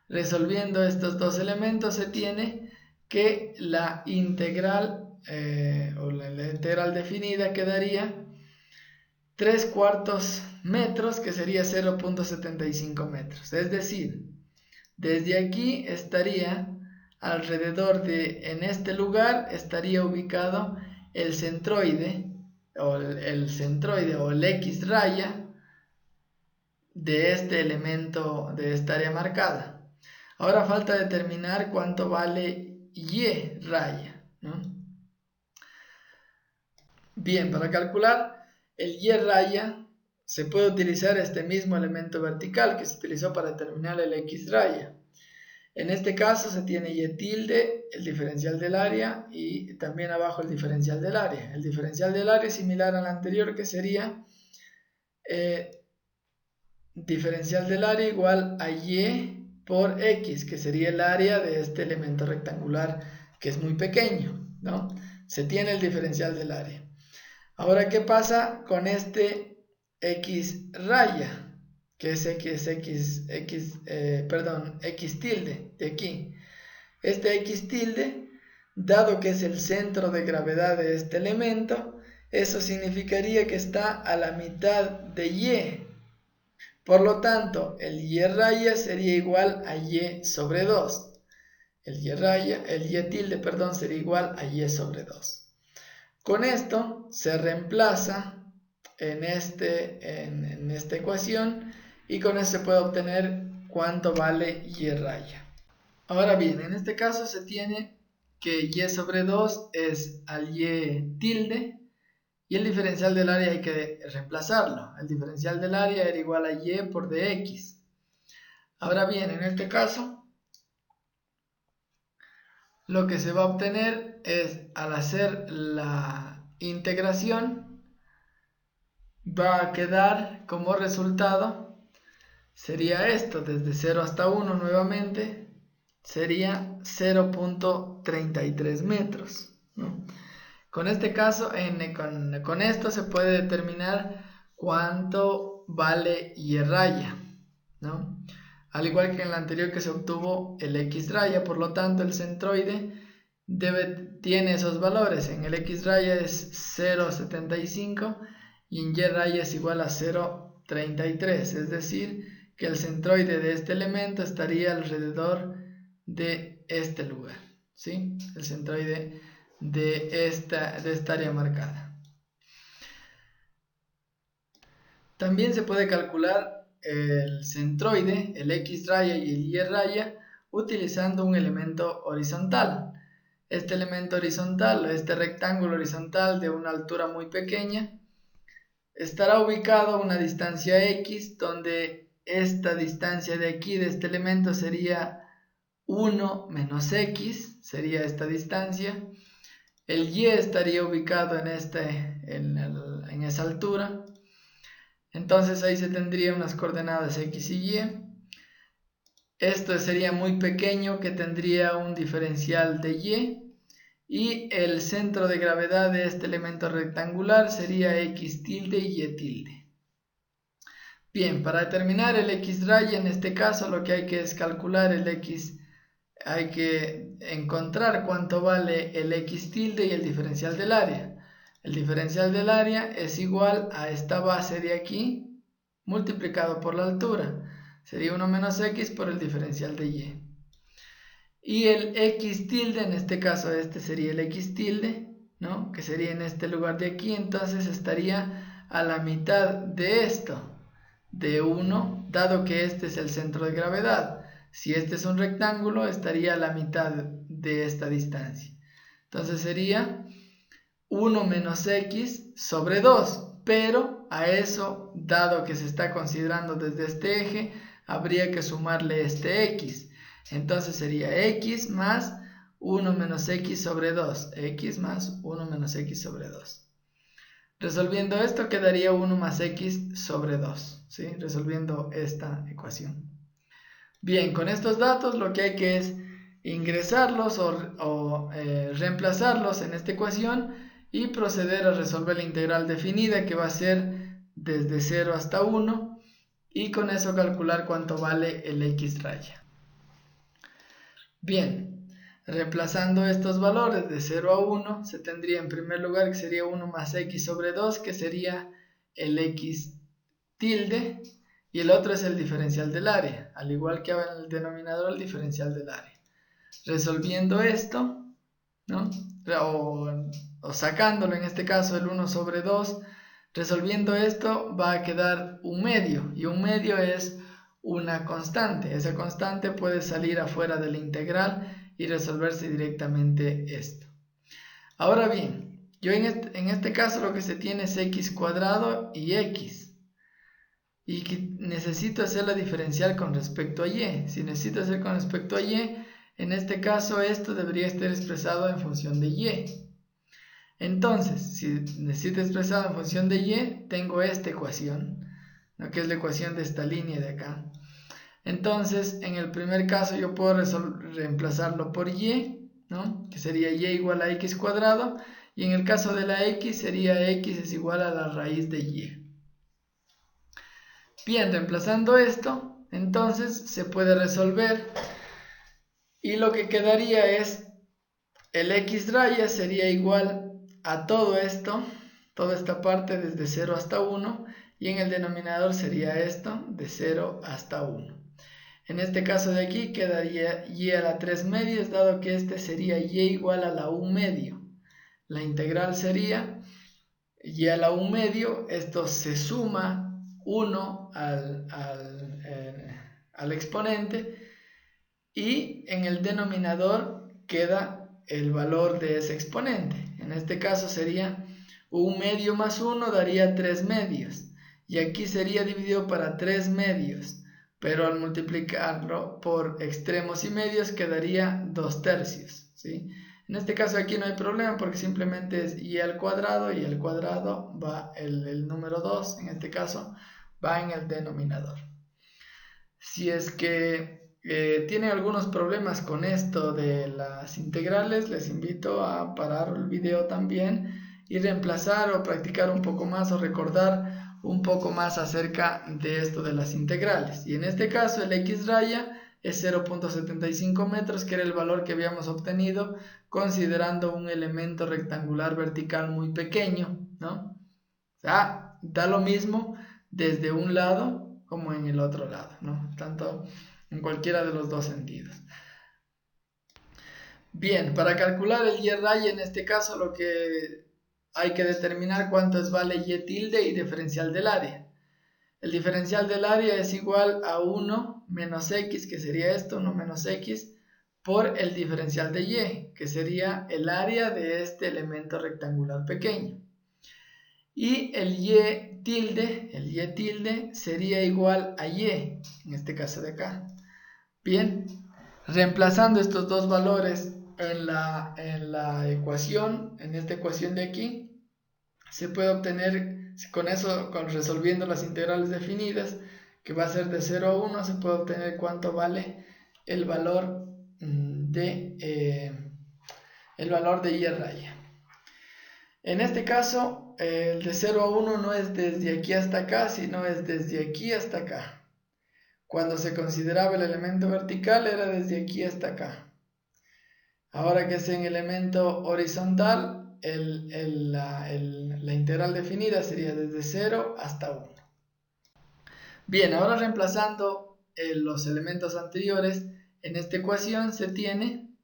Resolviendo estos dos elementos, se tiene que la integral o la integral definida quedaría 3/4 metros, que sería 0.75 metros. Es decir, desde aquí estaría alrededor de, en este lugar estaría ubicado el centroide o el x raya, de este elemento de esta área marcada. Ahora falta determinar cuánto vale y raya, ¿no? Bien, para calcular el y raya se puede utilizar este mismo elemento vertical que se utilizó para determinar el x raya. En este caso se tiene y tilde, el diferencial del área, y también abajo el diferencial del área. El diferencial del área es similar al anterior, que sería diferencial del área igual a y por x, que sería el área de este elemento rectangular que es muy pequeño, ¿no? Se tiene el diferencial del área. Ahora, ¿qué pasa con este x raya? Que es x tilde de aquí. Este x tilde, dado que es el centro de gravedad de este elemento, eso significaría que está a la mitad de y. Por lo tanto, el y raya sería igual a y sobre 2. El y tilde, perdón, sería igual a y sobre 2. Con esto se reemplaza en esta ecuación y con eso se puede obtener cuánto vale y raya. Ahora bien, en este caso se tiene que y sobre 2 es al y tilde y el diferencial del área hay que reemplazarlo. El diferencial del área era igual a y por dx. Ahora bien, en este caso, lo que se va a obtener es, al hacer la integración, va a quedar como resultado, sería esto, desde 0 hasta 1 nuevamente, sería 0.33 metros, ¿no? Con este caso, con esto se puede determinar cuánto vale y raya, ¿no? Al igual que en el anterior que se obtuvo el x raya, por lo tanto el centroide tiene esos valores. En el x raya es 0.75 y en y raya es igual a 0.33, es decir, que el centroide de este elemento estaría alrededor de este lugar, ¿sí? El centroide de esta área marcada. También se puede calcular el centroide, el x raya y el y raya utilizando un elemento horizontal. Este elemento horizontal, este rectángulo horizontal de una altura muy pequeña, estará ubicado a una distancia x, donde esta distancia de aquí, de este elemento, sería 1 menos x, sería esta distancia. El y estaría ubicado en esa altura. Entonces ahí se tendría unas coordenadas x y y. Esto sería muy pequeño, que tendría un diferencial de y el centro de gravedad de este elemento rectangular sería x tilde y y tilde. Bien, para determinar el x raya, en este caso lo que hay que es calcular el x, hay que encontrar cuánto vale el x tilde y el diferencial del área. El diferencial del área es igual a esta base de aquí multiplicado por la altura. Sería 1 menos x por el diferencial de y. Y el x tilde, en este caso este sería el x tilde, ¿no? Que sería en este lugar de aquí, entonces estaría a la mitad de esto, de 1, dado que este es el centro de gravedad. Si este es un rectángulo, estaría a la mitad de esta distancia. Entonces sería 1 menos x sobre 2, pero a eso, dado que se está considerando desde este eje, habría que sumarle este x. Entonces sería x más 1 menos x sobre 2, x más 1 menos x sobre 2. Resolviendo esto quedaría 1 más x sobre 2, ¿sí? Resolviendo esta ecuación. Bien, con estos datos lo que hay que es ingresarlos o reemplazarlos en esta ecuación y proceder a resolver la integral definida, que va a ser desde 0 hasta 1, y con eso calcular cuánto vale el x raya. Bien, reemplazando estos valores de 0 a 1, se tendría en primer lugar que sería 1 más x sobre 2, que sería el x tilde, y el otro es el diferencial del área, al igual que en el denominador el diferencial del área. Resolviendo esto, ¿no? o sacándolo, en este caso el 1 sobre 2, Resolviendo esto va a quedar un medio, y un medio es una constante. Esa constante puede salir afuera de la integral y resolverse directamente esto. Ahora bien, yo en este caso lo que se tiene es x cuadrado y x. Y que necesito hacer la diferencial con respecto a y. Si necesito hacer con respecto a y, en este caso esto debería estar expresado en función de y. Entonces, si necesito expresado en función de y, tengo esta ecuación, ¿no? Que es la ecuación de esta línea de acá. Entonces, en el primer caso yo puedo reemplazarlo por y, ¿no? Que sería y igual a x cuadrado. Y en el caso de la x sería x es igual a la raíz de y. Bien, reemplazando esto, entonces se puede resolver. Y lo que quedaría es el x raya sería igual a todo esto, toda esta parte desde 0 hasta 1. Y en el denominador sería esto, de 0 hasta 1. En este caso de aquí quedaría y a la 3 medios, dado que este sería y igual a la 1 medio. La integral sería y a la 1 medio, esto se suma 1 al exponente, y en el denominador queda el valor de ese exponente. En este caso sería 1 medio más 1 daría 3 medios, y aquí sería dividido para 3 medios, pero al multiplicarlo por extremos y medios quedaría 2 tercios, ¿sí? En este caso aquí no hay problema porque simplemente es y al cuadrado, y el cuadrado va, el número 2 en este caso va en el denominador. Si es que tienen algunos problemas con esto de las integrales, les invito a parar el video también y reemplazar o practicar un poco más o recordar un poco más acerca de esto de las integrales. Y en este caso el x raya es 0.75 metros, que era el valor que habíamos obtenido considerando un elemento rectangular vertical muy pequeño, ¿no? O sea, da lo mismo desde un lado como en el otro lado, ¿no? Tanto en cualquiera de los dos sentidos. Bien, para calcular el y raya en este caso lo que hay que determinar cuánto vale y tilde y diferencial del área. El diferencial del área es igual a 1 menos x, que sería esto, 1 menos x, por el diferencial de y, que sería el área de este elemento rectangular pequeño. Y el y tilde sería igual a y, en este caso de acá. Bien, reemplazando estos dos valores en la ecuación, en esta ecuación de aquí, se puede obtener, con eso, resolviendo las integrales definidas, que va a ser de 0 a 1, se puede obtener cuánto vale el valor de y raya. En este caso, el de 0 a 1 no es desde aquí hasta acá, sino es desde aquí hasta acá. Cuando se consideraba el elemento vertical era desde aquí hasta acá. Ahora que es en elemento horizontal, la integral definida sería desde 0 hasta 1. Bien, ahora reemplazando los elementos anteriores, en esta ecuación se tiene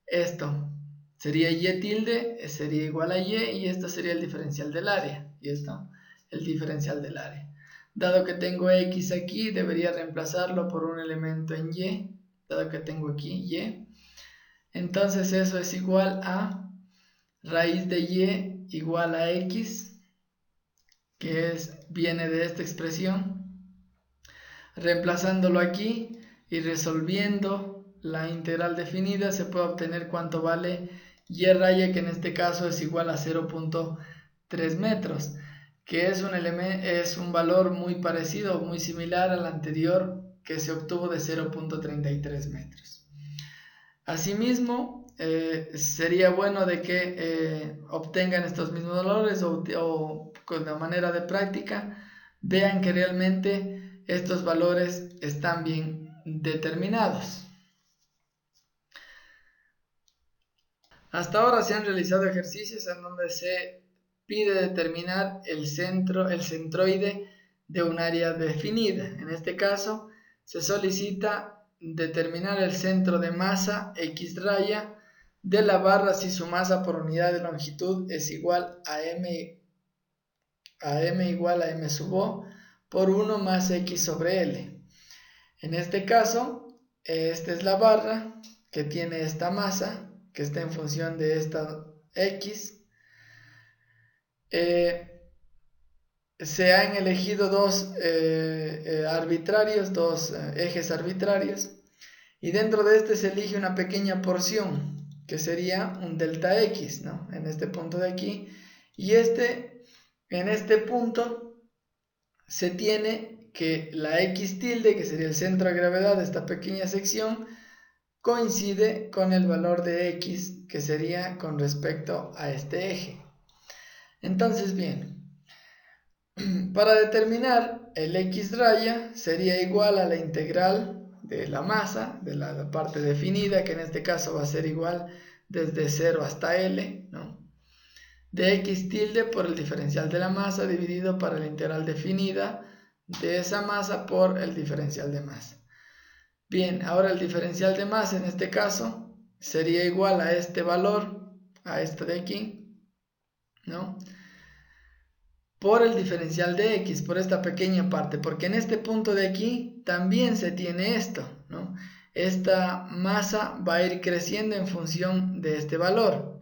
esto. Sería y tilde, sería igual a y esto sería el diferencial del área. Y esto, el diferencial del área. Dado que tengo x aquí, debería reemplazarlo por un elemento en y, dado que tengo aquí y. Entonces eso es igual a raíz de y igual a x, que viene de esta expresión. Reemplazándolo aquí y resolviendo la integral definida, se puede obtener cuánto vale y raya, que en este caso es igual a 0.3 metros, que es un valor muy parecido, muy similar al anterior que se obtuvo de 0.33 metros. Asimismo, sería bueno de que obtengan estos mismos valores o con la manera de práctica vean que realmente estos valores están bien determinados. Hasta ahora se han realizado ejercicios en donde se pide determinar el centroide de un área definida. En este caso, se solicita determinar el centro de masa x raya de la barra si su masa por unidad de longitud es igual a m a m igual a m sub o por 1 más x sobre L. En este caso, esta es la barra que tiene esta masa, que está en función de esta x. Se han elegido dos ejes arbitrarios, y dentro de este se elige una pequeña porción, que sería un delta x, ¿no? En este punto de aquí, y en este punto se tiene que la x tilde, que sería el centro de gravedad de esta pequeña sección, coincide con el valor de x, que sería con respecto a este eje. Entonces, bien, para determinar el x raya sería igual a la integral de la masa, de la parte definida, que en este caso va a ser igual desde 0 hasta L, ¿no? De x tilde por el diferencial de la masa dividido para la integral definida de esa masa por el diferencial de masa. Bien, ahora el diferencial de masa en este caso sería igual a este valor, a esto de aquí, ¿no? Por el diferencial de x, por esta pequeña parte, porque en este punto de aquí también se tiene esto, ¿no? Esta masa va a ir creciendo en función de este valor.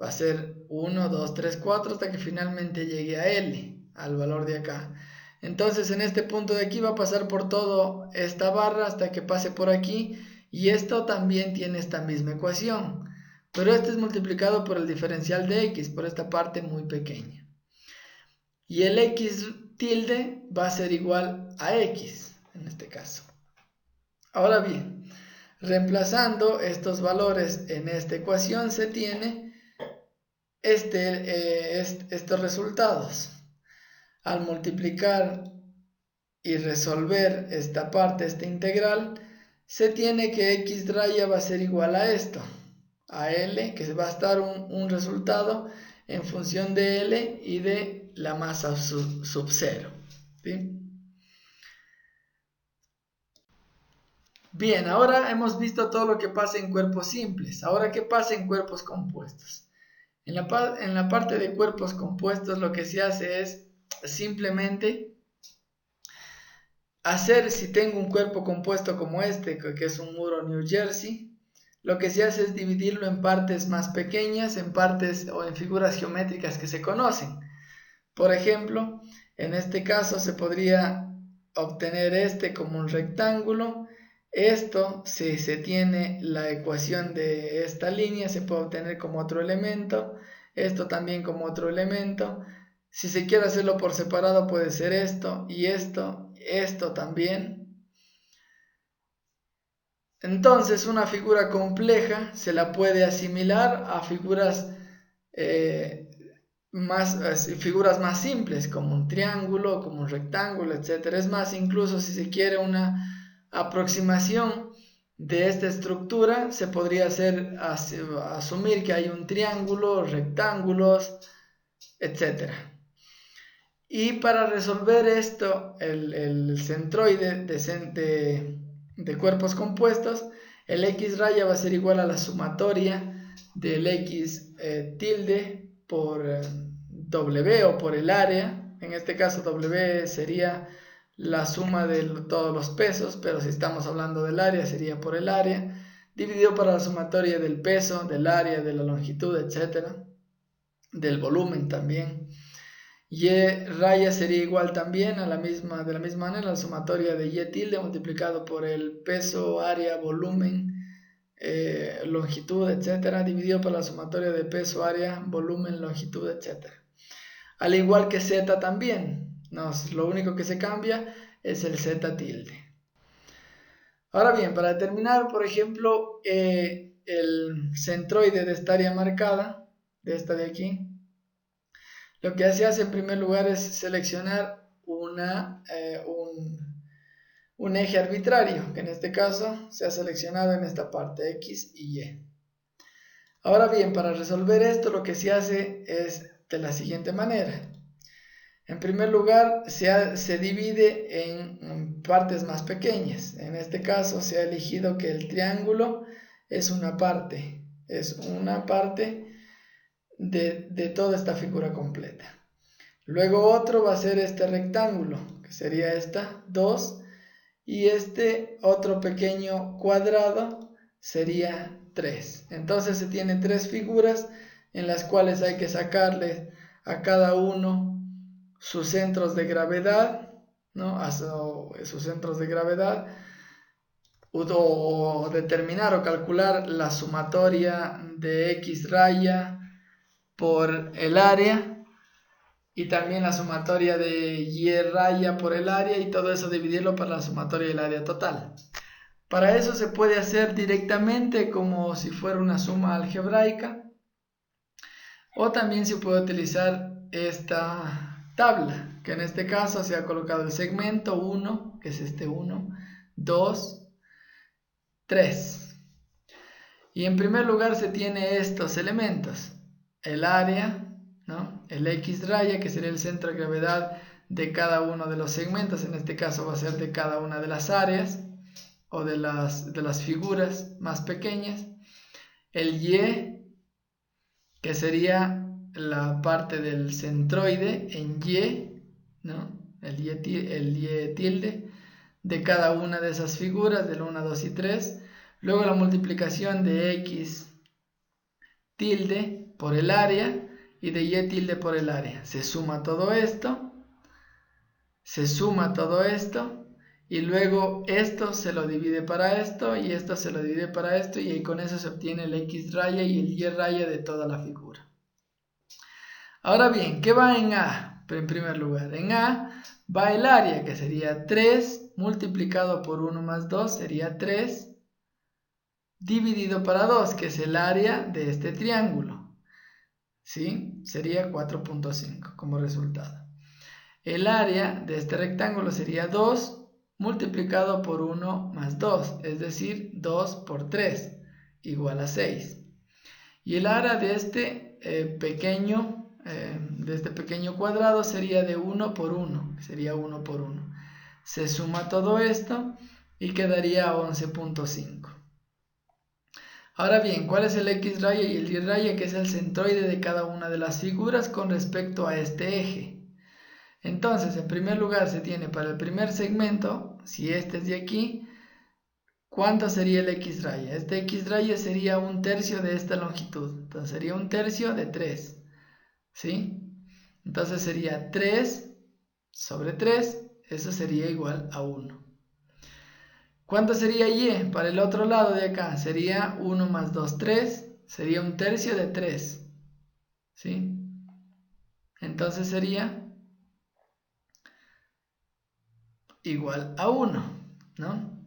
Va a ser 1, 2, 3, 4 hasta que finalmente llegue a L, al valor de acá. Entonces en este punto de aquí va a pasar por toda esta barra hasta que pase por aquí, y esto también tiene esta misma ecuación, pero este es multiplicado por el diferencial de x, por esta parte muy pequeña. Y el x tilde va a ser igual a x en este caso. Ahora bien, reemplazando estos valores en esta ecuación se tiene estos resultados. Al multiplicar y resolver esta parte, esta integral, se tiene que x raya va a ser igual a esto, a L, que va a estar un resultado en función de L y de la masa sub 0. ¿Sí? Bien, ahora hemos visto todo lo que pasa en cuerpos simples. Ahora, ¿qué pasa en cuerpos compuestos? En la parte de cuerpos compuestos lo que se hace es simplemente hacer, si tengo un cuerpo compuesto como este, que es un muro New Jersey, lo que se hace es dividirlo en partes más pequeñas, en partes o en figuras geométricas que se conocen. Por ejemplo, en este caso se podría obtener este como un rectángulo. Esto, si se tiene la ecuación de esta línea, se puede obtener como otro elemento. Esto también como otro elemento. Si se quiere hacerlo por separado, puede ser esto y esto también. Entonces, una figura compleja se la puede asimilar a figuras más simples, como un triángulo, como un rectángulo, etc. Es más, incluso si se quiere una aproximación de esta estructura, se podría asumir que hay un triángulo, rectángulos, etc. Y para resolver esto, el centroide de cuerpos compuestos, el x raya va a ser igual a la sumatoria del x tilde por w o por el área. En este caso w sería la suma de todos los pesos, pero si estamos hablando del área sería por el área, dividido por la sumatoria del peso, del área, de la longitud, etc. Del volumen también. Y raya sería igual también de la misma manera, la sumatoria de y tilde multiplicado por el peso, área, volumen, longitud, etcétera, dividido por la sumatoria de peso, área, volumen, longitud, etcétera. Al igual que z también, lo único que se cambia es el z tilde. Ahora bien, para determinar, por ejemplo, el centroide de esta área marcada, de esta de aquí, lo que se hace en primer lugar es seleccionar un eje arbitrario, que en este caso se ha seleccionado en esta parte X y Y. Ahora bien, para resolver esto lo que se hace es de la siguiente manera. En primer lugar, se divide en partes más pequeñas. En este caso se ha elegido que el triángulo es una parte de toda esta figura completa. Luego otro va a ser este rectángulo, que sería esta 2. Y este otro pequeño cuadrado sería 3. Entonces se tiene 3 figuras en las cuales hay que sacarle a cada uno sus centros de gravedad, ¿no? Sus centros de gravedad, o determinar o calcular la sumatoria de X raya por el área y también la sumatoria de Y raya por el área, y todo eso dividirlo por la sumatoria del área total. Para eso se puede hacer directamente como si fuera una suma algebraica, o también se puede utilizar esta tabla, que en este caso se ha colocado el segmento 1, que es este 1, 2, 3. Y en primer lugar se tiene estos elementos: el área, ¿no? El X raya, que sería el centro de gravedad de cada uno de los segmentos, en este caso va a ser de cada una de las áreas o de las figuras más pequeñas. El Y, que sería la parte del centroide en Y, ¿no? El Y tilde de cada una de esas figuras, del 1, 2 y 3. Luego la multiplicación de X tilde por el área y de Y tilde por el área. Se suma todo esto, y luego esto se lo divide para esto y esto se lo divide para esto, y con eso se obtiene el X raya y el Y raya de toda la figura. Ahora bien, ¿qué va en A? En primer lugar, en A va el área, que sería 3 multiplicado por 1 más 2, sería 3, dividido para 2, que es el área de este triángulo, ¿sí? Sería 4.5 como resultado. El área de este rectángulo sería 2 multiplicado por 1 más 2, es decir, 2 por 3, igual a 6. Y el área de este pequeño cuadrado sería de 1 por 1, sería 1 por 1. Se suma todo esto y quedaría 11.5. Ahora bien, ¿cuál es el X raya y el Y raya, que es el centroide de cada una de las figuras con respecto a este eje? Entonces, en primer lugar se tiene para el primer segmento, si este es de aquí, ¿cuánto sería el X raya? Este X raya sería 1/3 de esta longitud, entonces sería 1/3 de 3, ¿sí? Entonces sería 3 sobre 3, eso sería igual a 1. ¿Cuánto sería Y? Para el otro lado de acá sería 1 más 2, 3, sería 1/3 de 3, ¿sí? Entonces sería igual a 1, ¿no?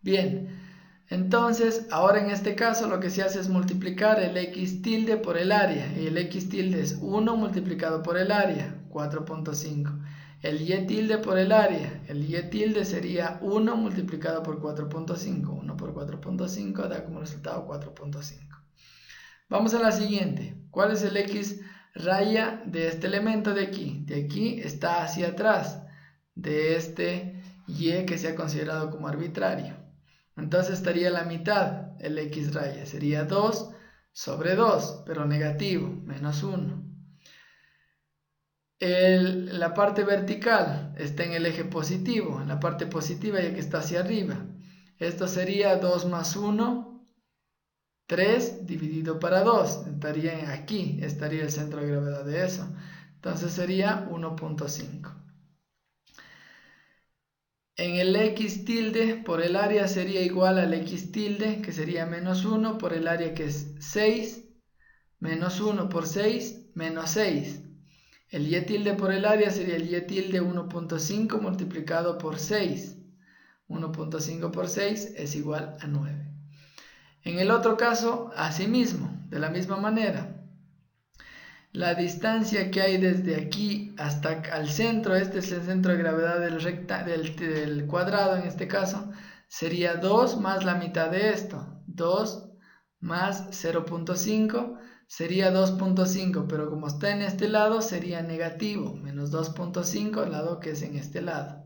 Bien, entonces ahora en este caso lo que se hace es multiplicar el X tilde por el área, y el X tilde es 1 multiplicado por el área, 4.5. El Y tilde por el área, el Y tilde sería 1 multiplicado por 4.5, 1 por 4.5 da como resultado 4.5. Vamos a la siguiente. ¿Cuál es el X raya de este elemento de aquí? De aquí está hacia atrás, de este Y que se ha considerado como arbitrario. Entonces estaría la mitad el X raya, sería 2 sobre 2, pero negativo, menos 1. La parte vertical está en el eje positivo, en la parte positiva, ya que está hacia arriba. Esto sería 2 más 1, 3 dividido para 2, estaría aquí, estaría el centro de gravedad de eso. Entonces sería 1.5. En el X tilde por el área sería igual al X tilde, que sería menos 1 por el área, que es 6, menos 1 por 6, menos 6. El Y tilde por el área sería el Y tilde 1.5 multiplicado por 6. 1.5 por 6 es igual a 9. En el otro caso, asimismo, de la misma manera, la distancia que hay desde aquí hasta al centro, este es el centro de gravedad del cuadrado en este caso, sería 2 más la mitad de esto, 2 más 0.5 sería 2.5, pero como está en este lado sería negativo, menos 2.5, el lado que es en este lado.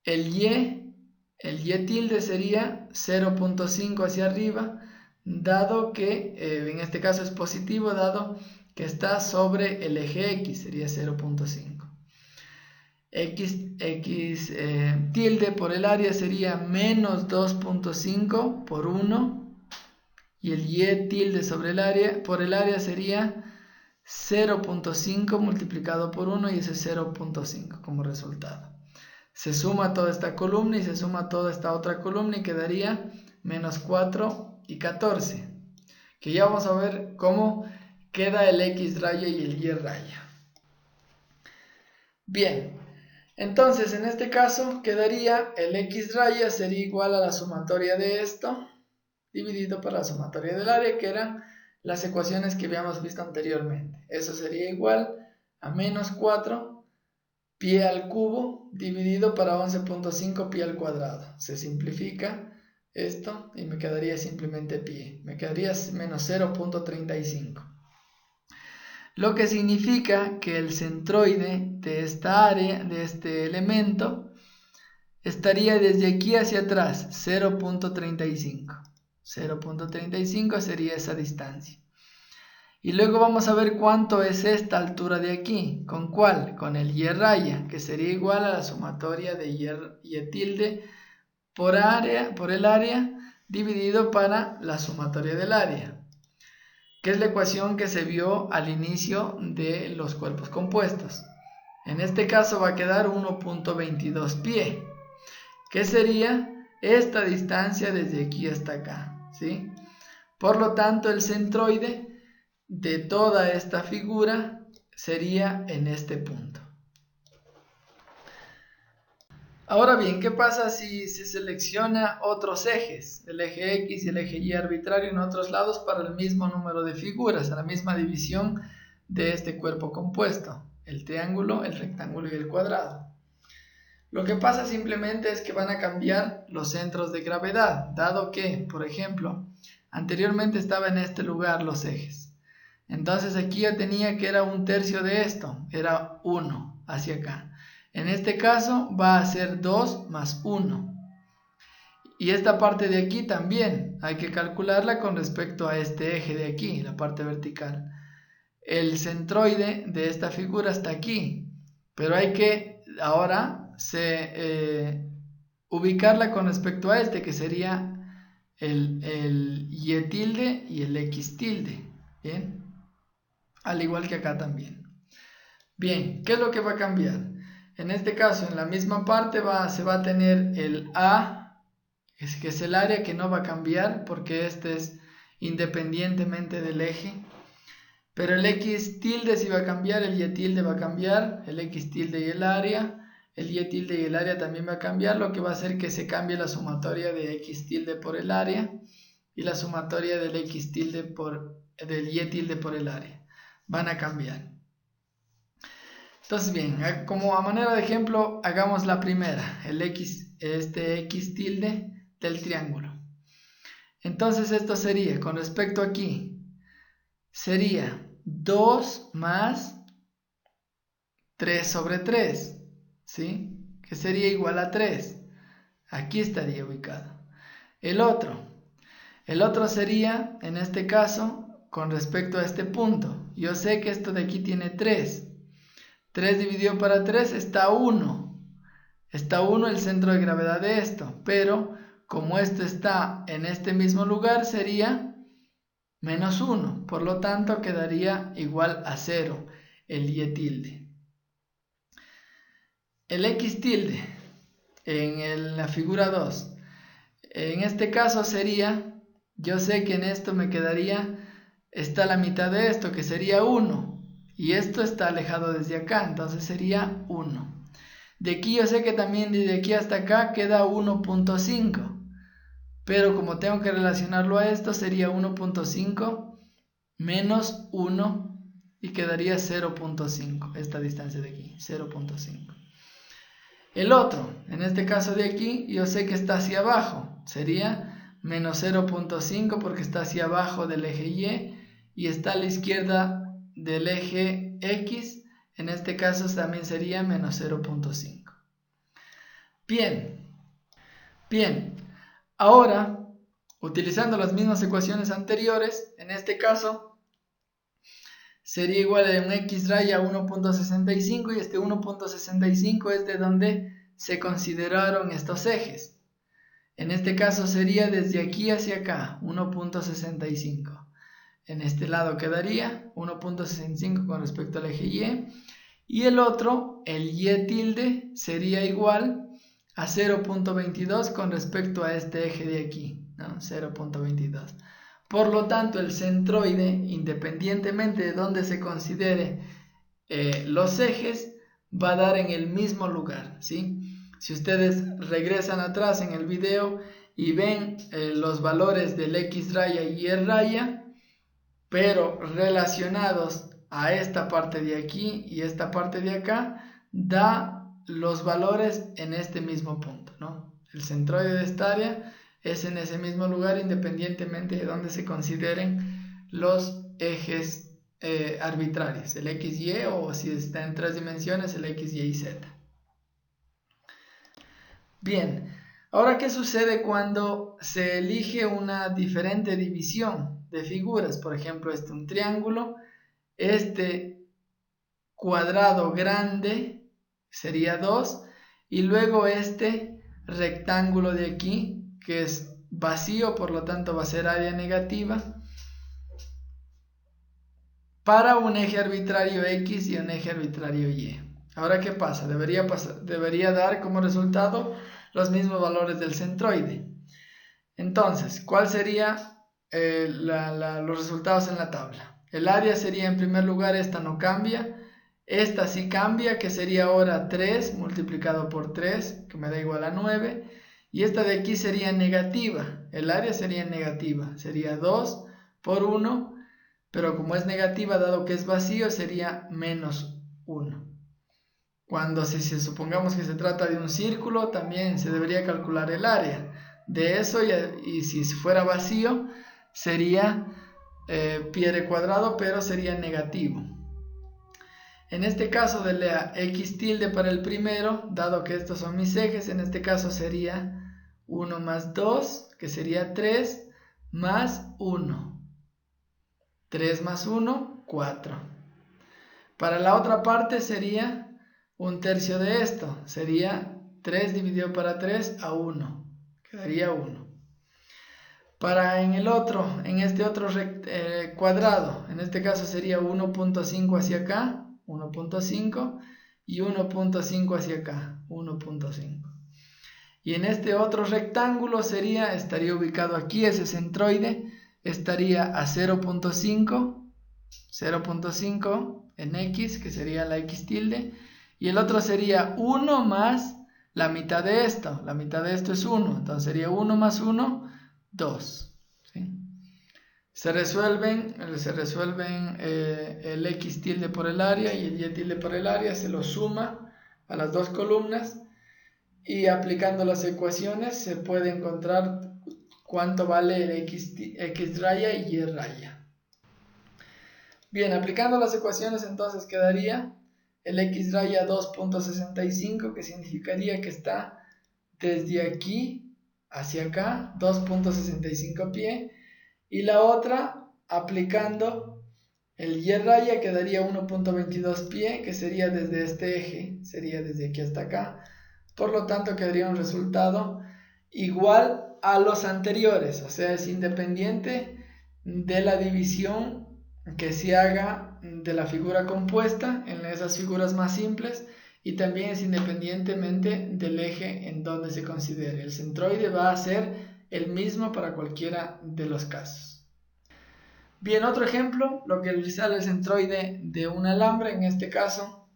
El Y tilde sería 0.5 hacia arriba, dado que en este caso es positivo, dado que está sobre el eje X, sería 0.5. X tilde por el área sería menos 2.5 por 1, y el Y tilde sobre el área, por el área sería 0.5 multiplicado por 1, y ese es 0.5 como resultado. Se suma toda esta columna y se suma toda esta otra columna y quedaría menos 4 y 14. Que ya vamos a ver cómo queda el X raya y el Y raya. Bien, entonces en este caso quedaría el X raya sería igual a la sumatoria de esto dividido por la sumatoria del área, que eran las ecuaciones que habíamos visto anteriormente. Eso sería igual a menos 4 pi al cubo dividido para 11.5 pi al cuadrado. Se simplifica esto y me quedaría simplemente pi. Me quedaría menos 0.35. Lo que significa que el centroide de esta área, de este elemento, estaría desde aquí hacia atrás, 0.35. 0.35 sería esa distancia. Y luego vamos a ver cuánto es esta altura de aquí. ¿Con cuál? Con el Y raya, que sería igual a la sumatoria de Y tilde por el área dividido para la sumatoria del área, que es la ecuación que se vio al inicio de los cuerpos compuestos. En este caso va a quedar 1.22 pi, que sería esta distancia desde aquí hasta acá, ¿sí? Por lo tanto, el centroide de toda esta figura sería en este punto. Ahora bien, ¿qué pasa si se selecciona otros ejes, el eje X y el eje Y arbitrario en otros lados para el mismo número de figuras, a la misma división de este cuerpo compuesto, el triángulo, el rectángulo y el cuadrado? Lo que pasa simplemente es que van a cambiar los centros de gravedad, dado que, por ejemplo, anteriormente estaba en este lugar los ejes. Entonces aquí yo tenía que era 1/3 de esto, era 1 hacia acá. En este caso va a ser 2 más 1. Y esta parte de aquí también hay que calcularla con respecto a este eje de aquí, la parte vertical. El centroide de esta figura está aquí, pero hay que ahora ubicarla con respecto a este, que sería el Y tilde y el X tilde. Bien, al igual que acá también. Bien, ¿qué es lo que va a cambiar? En este caso, en la misma parte se va a tener el A, que es el área, que no va a cambiar porque este es independientemente del eje. Pero el X tilde sí va a cambiar, el Y tilde va a cambiar, el X tilde y el área. El Y tilde y el área también va a cambiar, lo que va a hacer que se cambie la sumatoria de X tilde por el área y la sumatoria del X tilde del Y tilde por el área. Van a cambiar. Entonces bien, como a manera de ejemplo, hagamos la primera, este X tilde del triángulo. Entonces esto sería, con respecto aquí, sería 2 más 3 sobre 3, ¿sí? Que sería igual a 3. Aquí estaría ubicado. El otro sería, en este caso, con respecto a este punto. Yo sé que esto de aquí tiene 3. 3 dividido para 3 está 1. Está 1 el centro de gravedad de esto. Pero como esto está en este mismo lugar, sería menos 1. Por lo tanto, quedaría igual a 0 el Y tilde. El X tilde en la figura 2. En este caso sería, yo sé que en esto me quedaría, está la mitad de esto, que sería 1. Y esto está alejado desde acá, entonces sería 1. De aquí yo sé que también desde aquí hasta acá queda 1.5. Pero como tengo que relacionarlo a esto, sería 1.5 menos 1 y quedaría 0.5. Esta distancia de aquí, 0.5. El otro, en este caso de aquí, yo sé que está hacia abajo. Sería menos 0.5 porque está hacia abajo del eje y está a la izquierda del eje X. En este caso también sería menos 0.5. Bien. Ahora utilizando las mismas ecuaciones anteriores, en este caso sería igual a un x raya a 1.65 y este 1.65 es de donde se consideraron estos ejes. En este caso sería desde aquí hacia acá, 1.65. En este lado quedaría 1.65 con respecto al eje Y. Y el otro, el Y tilde, sería igual a 0.22 con respecto a este eje de aquí, ¿no? 0.22. Por lo tanto, el centroide, independientemente de donde se considere los ejes, va a dar en el mismo lugar, ¿sí? Si ustedes regresan atrás en el video y ven los valores del X raya y Y raya, pero relacionados a esta parte de aquí y esta parte de acá, da los valores en este mismo punto, ¿no? El centroide de esta área es en ese mismo lugar independientemente de donde se consideren los ejes arbitrarios, el X, Y o si está en 3 dimensiones el X, Y y Z. Bien, ahora ¿qué sucede cuando se elige una diferente división de figuras? Por ejemplo, este un triángulo, este cuadrado grande sería 2 y luego este rectángulo de aquí que es vacío, por lo tanto va a ser área negativa para un eje arbitrario X y un eje arbitrario Y. Ahora, ¿qué pasa? Debería dar como resultado los mismos valores del centroide. Entonces, ¿cuál sería los resultados en la tabla? El área sería, en primer lugar, esta no cambia. Esta sí cambia, que sería ahora 3 multiplicado por 3, que me da igual a 9. Y esta de aquí sería negativa. El área sería negativa. Sería 2 por 1. Pero como es negativa, dado que es vacío, sería menos 1. Cuando si supongamos que se trata de un círculo, también se debería calcular el área de eso y si fuera vacío, sería pi r cuadrado, pero sería negativo. En este caso de la x tilde para el primero, dado que estos son mis ejes, en este caso sería 1 más 2, que sería 3, más 1. 3 más 1, 4. Para la otra parte sería un tercio de esto. Sería 3 dividido para 3 a 1. Quedaría 1. Para en este otro cuadrado, en este caso sería 1.5 hacia acá, 1.5. Y 1.5 hacia acá, 1.5. Y en este otro rectángulo estaría ubicado aquí, ese centroide estaría a 0.5 en X, que sería la X tilde, y el otro sería 1 más la mitad de esto. La mitad de esto es 1, entonces sería 1 más 1, 2. ¿Sí? Se resuelven el X tilde por el área y el Y tilde por el área, se lo suma a las dos columnas y aplicando las ecuaciones se puede encontrar cuánto vale el X raya y Y raya. Bien, aplicando las ecuaciones entonces quedaría el X raya 2.65, que significaría que está desde aquí hacia acá, 2.65 pie, y la otra aplicando el Y raya quedaría 1.22 pie, que sería desde este eje, sería desde aquí hasta acá, por lo tanto quedaría un resultado igual a los anteriores, o sea, es independiente de la división que se haga de la figura compuesta en esas figuras más simples y también es independientemente del eje en donde se considere. El centroide va a ser el mismo para cualquiera de los casos. Bien, otro ejemplo, lo que sale el centroide de un alambre, en este caso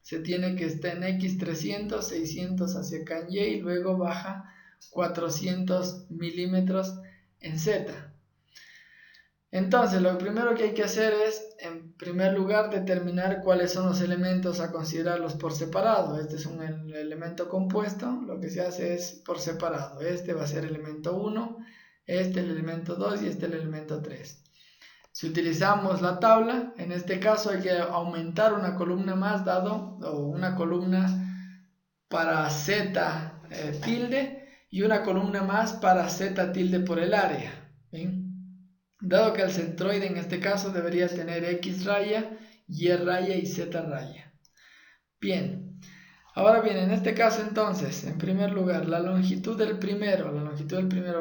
se tiene que estar en X 300, 600 hacia acá en Y y luego baja 400 milímetros en Z. Entonces, lo primero que hay que hacer es, en primer lugar, determinar cuáles son los elementos a considerarlos por separado. Este es un elemento compuesto, lo que se hace es por separado. Este va a ser el elemento 1, este el elemento 2 y este el elemento 3. Si utilizamos la tabla, en este caso hay que aumentar una columna más o una columna para Z tilde y una columna más para z tilde por el área. ¿Bien? Dado que el centroide en este caso debería tener x raya, y raya y z raya. Bien, ahora bien, en este caso entonces, en primer lugar, la longitud del primero va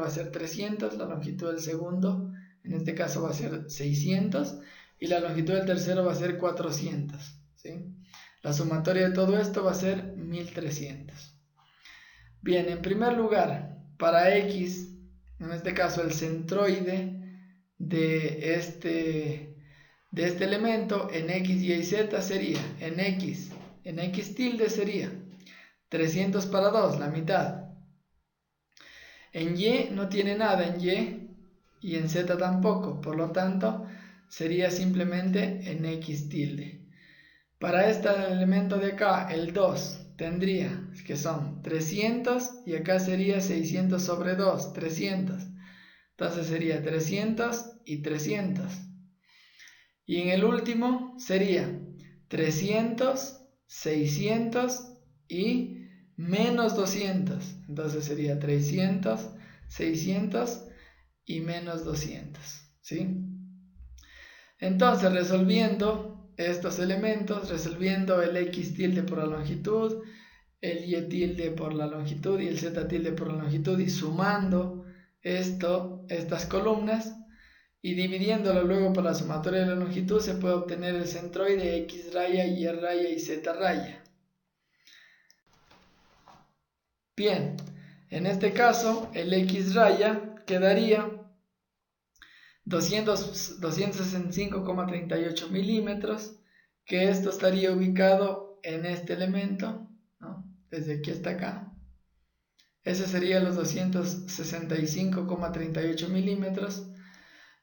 a ser 300, la longitud del segundo, en este caso va a ser 600, y la longitud del tercero va a ser 400. ¿Sí? La sumatoria de todo esto va a ser 1300. Bien, en primer lugar, para x, en este caso el centroide de este elemento en x, y z sería, en x tilde sería 300 para 2, la mitad. En y no tiene nada en y en z tampoco, por lo tanto sería simplemente en x tilde. Para este elemento de acá, el 2, tendría que son 300 y acá sería 600 sobre 2, 300. Entonces sería 300 y 300. Y en el último sería 300, 600 y menos 200. Entonces sería 300, 600 y menos 200. ¿Sí? Entonces, resolviendo estos elementos, resolviendo el x tilde por la longitud, el y tilde por la longitud y el z tilde por la longitud, y sumando estas columnas y dividiéndolo luego por la sumatoria de la longitud, se puede obtener el centroide x raya, y raya y z raya. Bien, en este caso el x raya quedaría 265,38 milímetros, que esto estaría ubicado en este elemento, ¿no? Desde aquí hasta acá. Ese sería los 265,38 milímetros.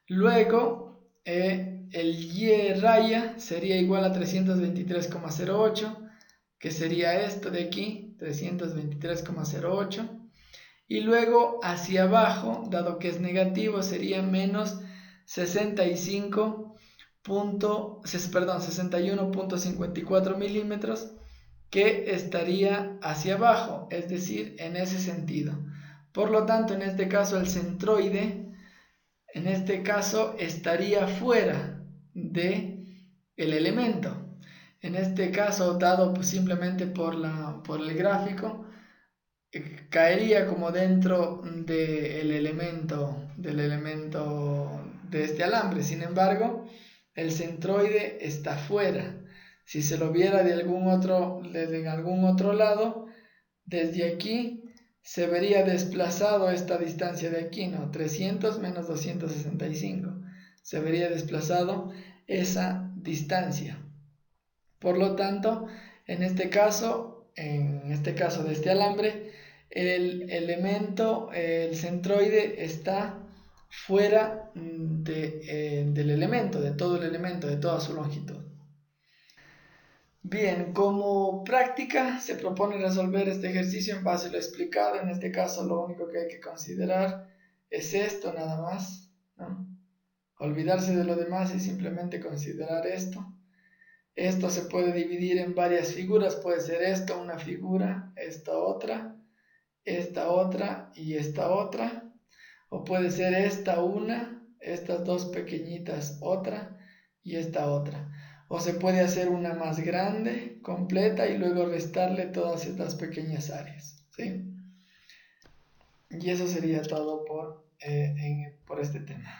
Luego, el y raya sería igual a 323,08, que sería esto de aquí, 323,08. Y luego hacia abajo, dado que es negativo, sería menos 61,54 milímetros, que estaría hacia abajo, es decir, en ese sentido. Por lo tanto, en este caso el centroide, en este caso estaría fuera de el elemento. En este caso, dado pues simplemente por el gráfico, caería como dentro del elemento de este alambre. Sin embargo, el centroide está fuera. Si se lo viera de algún otro lado, desde aquí se vería desplazado esta distancia de aquí, ¿no? 300 menos 265. Se vería desplazado esa distancia. Por lo tanto, en este caso de este alambre, el centroide está fuera del elemento, de todo el elemento, de toda su longitud. Bien, como práctica se propone resolver este ejercicio en base a lo explicado. En este caso lo único que hay que considerar es esto nada más, ¿no? Olvidarse de lo demás y simplemente considerar esto. Esto se puede dividir en varias figuras, puede ser esto una figura, esta otra y esta otra, o puede ser esta una, estas dos pequeñitas otra y esta otra. O se puede hacer una más grande, completa, y luego restarle todas estas pequeñas áreas, ¿sí? Y eso sería todo por este tema.